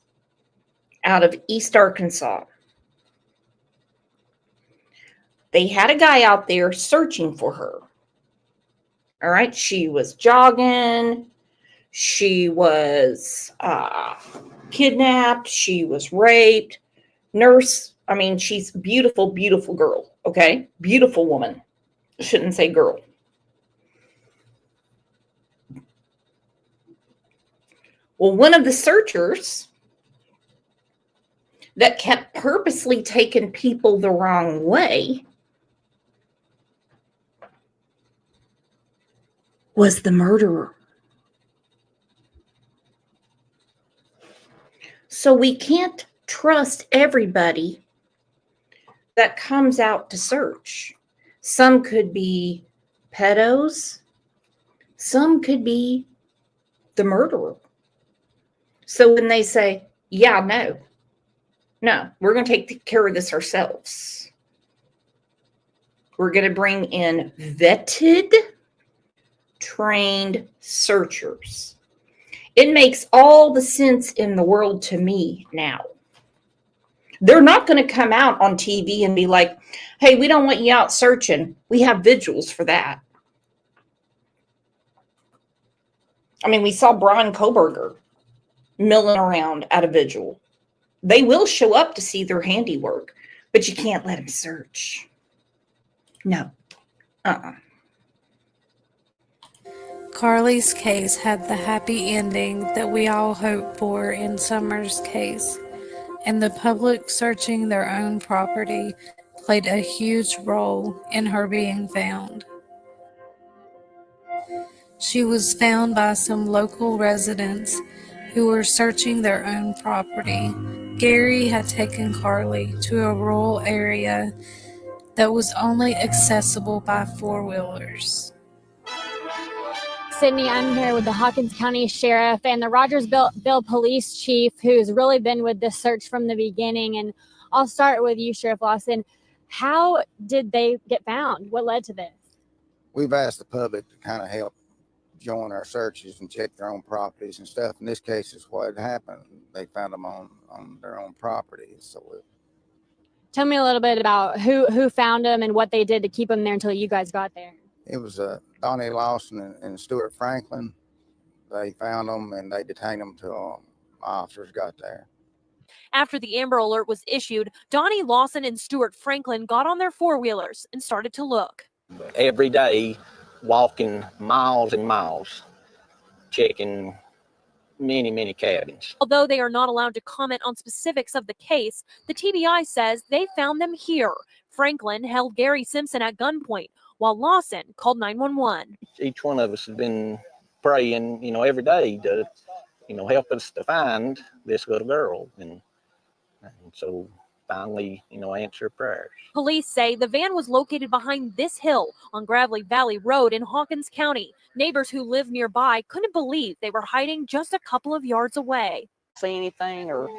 out of East Arkansas? They had a guy out there searching for her. All right. She was jogging. She was kidnapped. She was raped. She's a beautiful, beautiful girl. Okay. Beautiful woman. Shouldn't say girl. Well, one of the searchers that kept purposely taking people the wrong way was the murderer. So we can't trust everybody that comes out to search. Some could be pedos. Some could be the murderer. So when they say, yeah, no, we're going to take care of this ourselves. We're going to bring in vetted, trained searchers. It makes all the sense in the world to me now. They're not going to come out on TV and be like, hey, we don't want you out searching. We have vigils for that. We saw Brian Koberger milling around at a vigil. They will show up to see their handiwork, but you can't let them search. No. Carly's case had the happy ending that we all hoped for in Summers' case, and the public searching their own property played a huge role in her being found. She was found by some local residents who were searching their own property. Gary had taken Carly to a rural area that was only accessible by four-wheelers. Sydney, I'm here with the Hawkins County Sheriff and the Rogersville Police Chief, who's really been with this search from the beginning. And I'll start with you, Sheriff Lawson. How did they get found? What led to this? We've asked the public to kind of help join our searches and check their own properties and stuff. In this case, is what happened. They found them on their own property. So Tell me a little bit about who found them and what they did to keep them there until you guys got there. it was Donnie Lawson and Stuart Franklin. They found them and they detained them till officers got there. After the Amber Alert was issued, Donnie Lawson and Stuart Franklin got on their four-wheelers and started to look. Every day, walking miles and miles, checking many cabins. Although they are not allowed to comment on specifics of the case, the TBI says they found them here. Franklin held Gary Simpson at gunpoint, while Lawson called 911. Each one of us has been praying, every day to, help us to find this little girl. And so finally, answer prayers. Police say the van was located behind this hill on Gravelly Valley Road in Hawkins County. Neighbors who live nearby couldn't believe they were hiding just a couple of yards away. See anything or,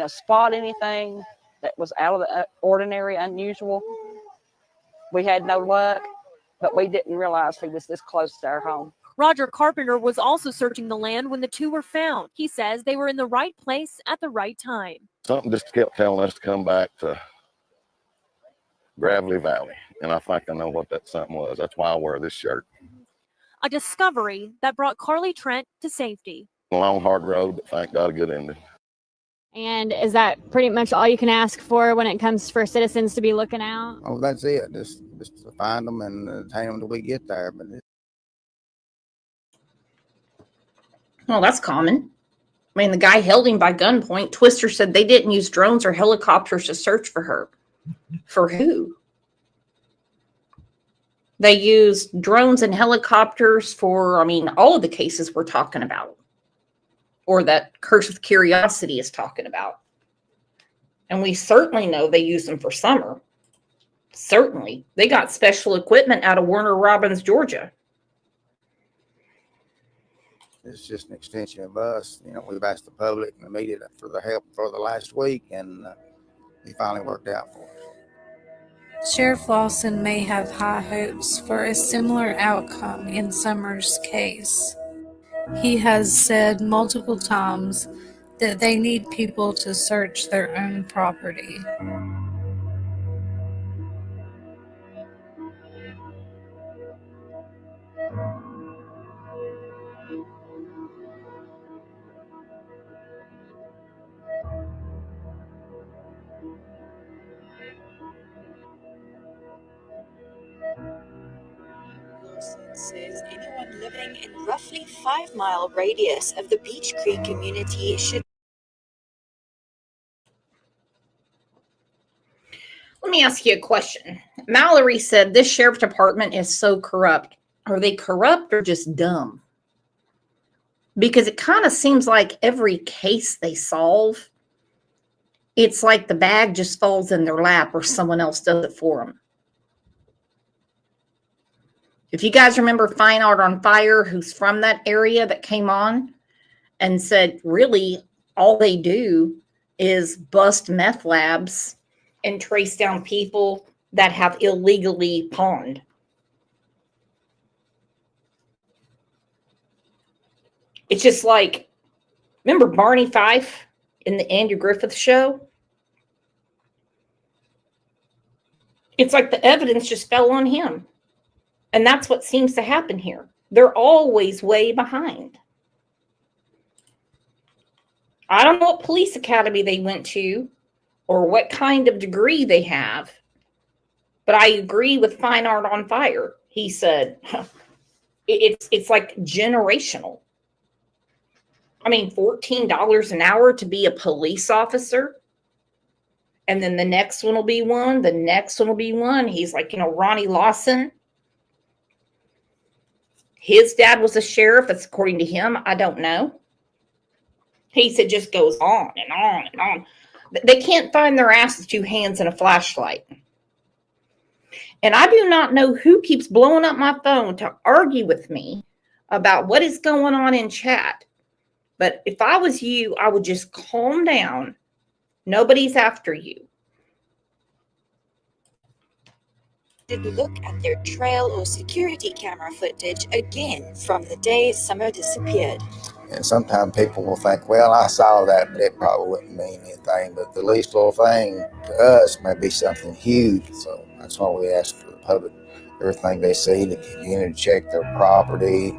spot anything that was out of the ordinary, unusual. We had no luck, but we didn't realize he was this close to our home. Roger Carpenter was also searching the land when the two were found. He says they were in the right place at the right time. Something just kept telling us to come back to Gravelly Valley, and I think I know what that something was. That's why I wear this shirt. A discovery that brought Carly Trent to safety. A long, hard road, but thank God a good ending. And is that pretty much all you can ask for when it comes for citizens to be looking out? Oh, that's it. Just to find them and detain them till we get there. But Well, that's common. I mean, the guy held him by gunpoint. Twister said they didn't use drones or helicopters to search for her. For who? They used drones and helicopters for, all of the cases we're talking about, or that Curse with Curiosity is talking about. And we certainly know they use them for Summer. Certainly. They got special equipment out of Warner Robins, Georgia. It's just an extension of us. We've asked the public and the media for the help for the last week, and it finally worked out for us. Sheriff Lawson may have high hopes for a similar outcome in Summer's case. He has said multiple times that they need people to search their own property. Says anyone living in roughly 5-mile radius of the Beach Creek community should. Let me ask you a question. Mallory said this sheriff department is so corrupt. Are they corrupt or just dumb? Because it kind of seems like every case they solve, it's like the bag just falls in their lap or someone else does it for them. If you guys remember Fine Art on Fire, who's from that area, that came on and said, really, all they do is bust meth labs and trace down people that have illegally pawned. It's just like, remember Barney Fife in the Andrew Griffith show? It's like the evidence just fell on him. And that's what seems to happen here. They're always way behind. I don't know what police academy they went to or what kind of degree they have, but I agree with Fine Art on Fire. He said, it's like generational. $14 an hour to be a police officer. And then the next one will be one. The next one will be one. He's like, Ronnie Lawson. His dad was a sheriff. That's according to him. I don't know. He said just goes on and on and on. They can't find their ass with 2 hands and a flashlight. And I do not know who keeps blowing up my phone to argue with me about what is going on in chat. But if I was you, I would just calm down. Nobody's after you. Did look at their trail or security camera footage again from the day Summer disappeared. And sometimes people will think, well, I saw that, but it probably wouldn't mean anything. But the least little thing to us may be something huge. So that's why we ask for the public, everything they see, to continue to check their property,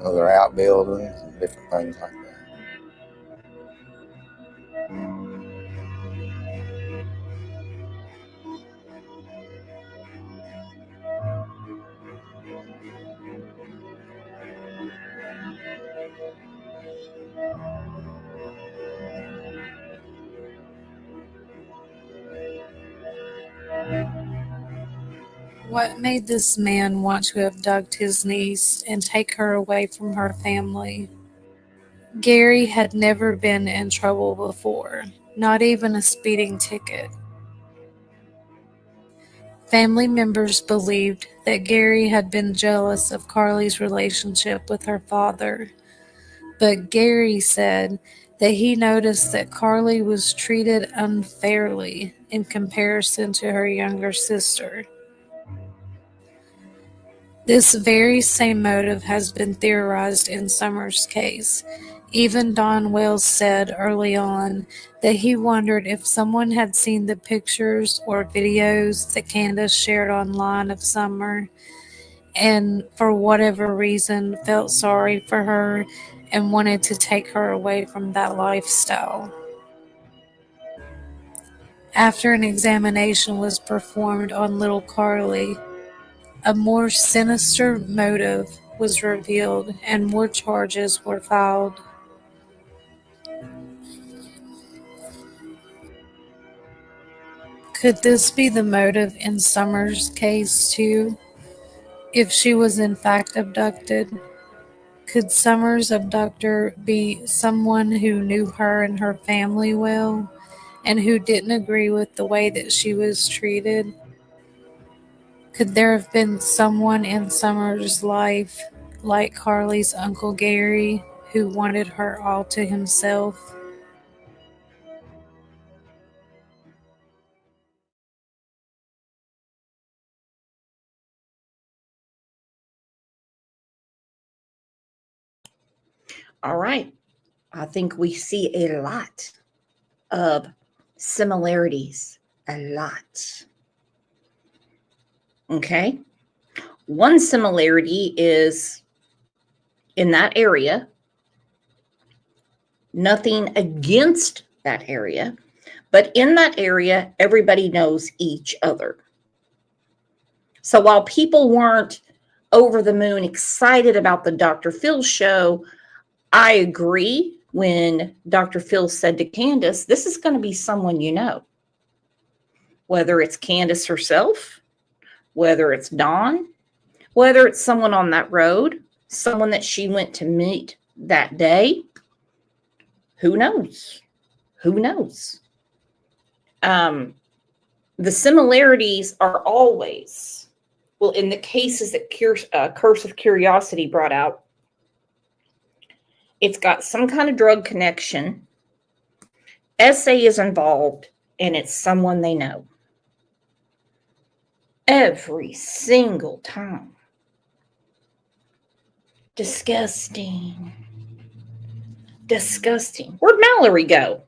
their outbuildings, and different things like that. What made this man want to abduct his niece and take her away from her family? Gary had never been in trouble before, not even a speeding ticket. Family members believed that Gary had been jealous of Carly's relationship with her father, but Gary said that he noticed that Carly was treated unfairly in comparison to her younger sister. This very same motive has been theorized in Summer's case. Even Don Wells said early on that he wondered if someone had seen the pictures or videos that Candace shared online of Summer and for whatever reason felt sorry for her and wanted to take her away from that lifestyle. After an examination was performed on little Carly, a more sinister motive was revealed and more charges were filed. Could this be the motive in Summer's case, too? If she was in fact abducted, could Summer's abductor be someone who knew her and her family well and who didn't agree with the way that she was treated? Could there have been someone in Summer's life, like Carly's Uncle Gary, who wanted her all to himself? All right. I think we see a lot of similarities. A lot. Okay. One similarity is in that area, nothing against that area, but in that area, everybody knows each other. So while people weren't over the moon excited about the Dr. Phil show, I agree when Dr. Phil said to Candace, this is going to be someone you know. Whether it's Candace herself, whether it's Dawn, whether it's someone on that road, someone that she went to meet that day, who knows? Who knows? The similarities are always, well, in the cases that Curse of Curiosity brought out, it's got some kind of drug connection. SA is involved, and it's someone they know. Every single time. Disgusting. Disgusting. Where'd Mallory go?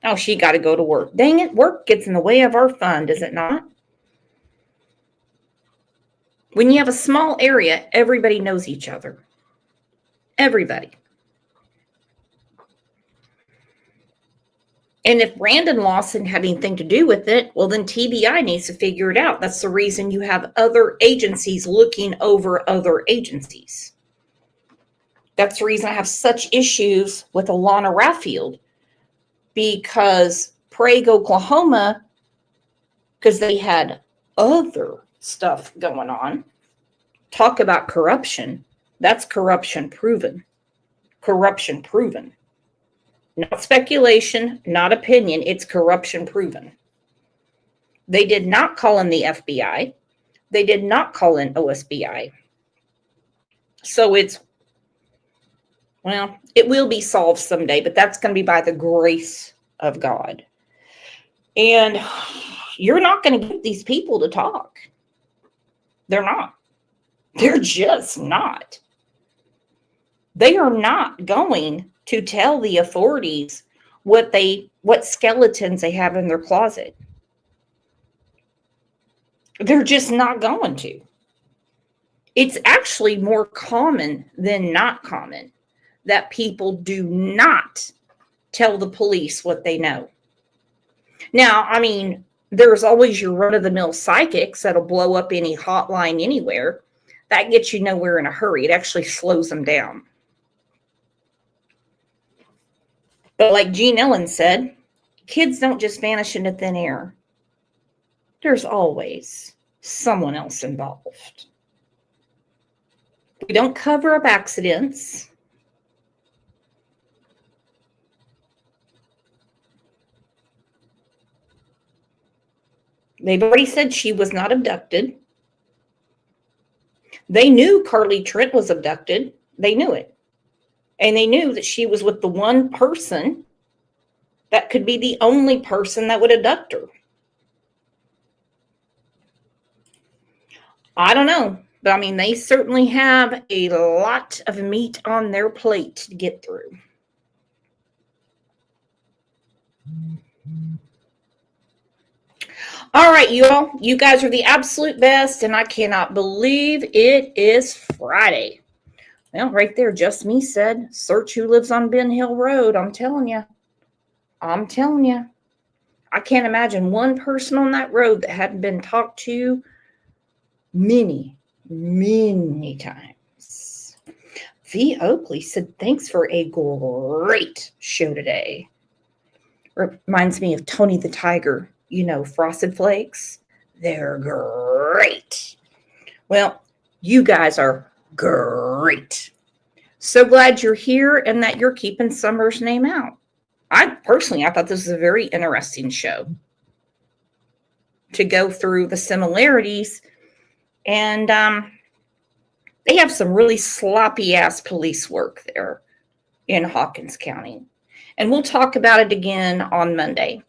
Oh, she got to go to work. Dang it, work gets in the way of our fun, does it not? When you have a small area, everybody knows each other. Everybody. And if Brandon Lawson had anything to do with it, well, then TBI needs to figure it out. That's the reason you have other agencies looking over other agencies. That's the reason I have such issues with Alana Raffield, because Prague, Oklahoma, because they had other stuff going on. Talk about corruption. That's corruption proven. Corruption proven. Not speculation, not opinion. It's corruption proven. They did not call in the FBI. They did not call in OSBI. So it's, well, it will be solved someday, but that's going to be by the grace of God. And you're not going to get these people to talk. They're not. They're just not. They are not going to tell the authorities what skeletons they have in their closet. They're just not going to. It's actually more common than not common that people do not tell the police what they know. Now, I mean, there's always your run-of-the-mill psychics that'll blow up any hotline anywhere. That gets you nowhere in a hurry. It actually slows them down. But like Gene Ellen said, kids don't just vanish into thin air. There's always someone else involved. We don't cover up accidents. They've already said she was not abducted. They knew Carly Trent was abducted. They knew it. And they knew that she was with the one person that could be the only person that would abduct her. I don't know. But I mean, they certainly have a lot of meat on their plate to get through. All right, you all. You guys are the absolute best, and I cannot believe it is Friday. Well, right there, Just Me said, search who lives on Ben Hill Road. I'm telling you. I'm telling you. I can't imagine one person on that road that hadn't been talked to many, many times. V. Oakley said, thanks for a great show today. Reminds me of Tony the Tiger. Frosted Flakes. They're great. Well, you guys are great. So glad you're here and that you're keeping Summer's name out. I thought this was a very interesting show to go through the similarities. And they have some really sloppy ass police work there in Hawkins County. And we'll talk about it again on Monday.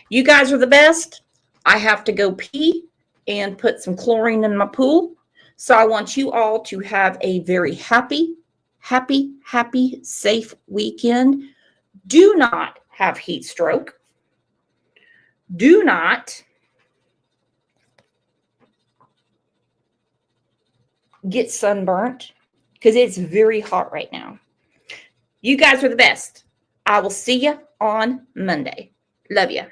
You guys are the best. I have to go pee and put some chlorine in my pool. So I want you all to have a very happy, safe weekend. Do not have heat stroke. Do not get sunburnt because it's very hot right now. You guys are the best. I will see you on Monday. Love you.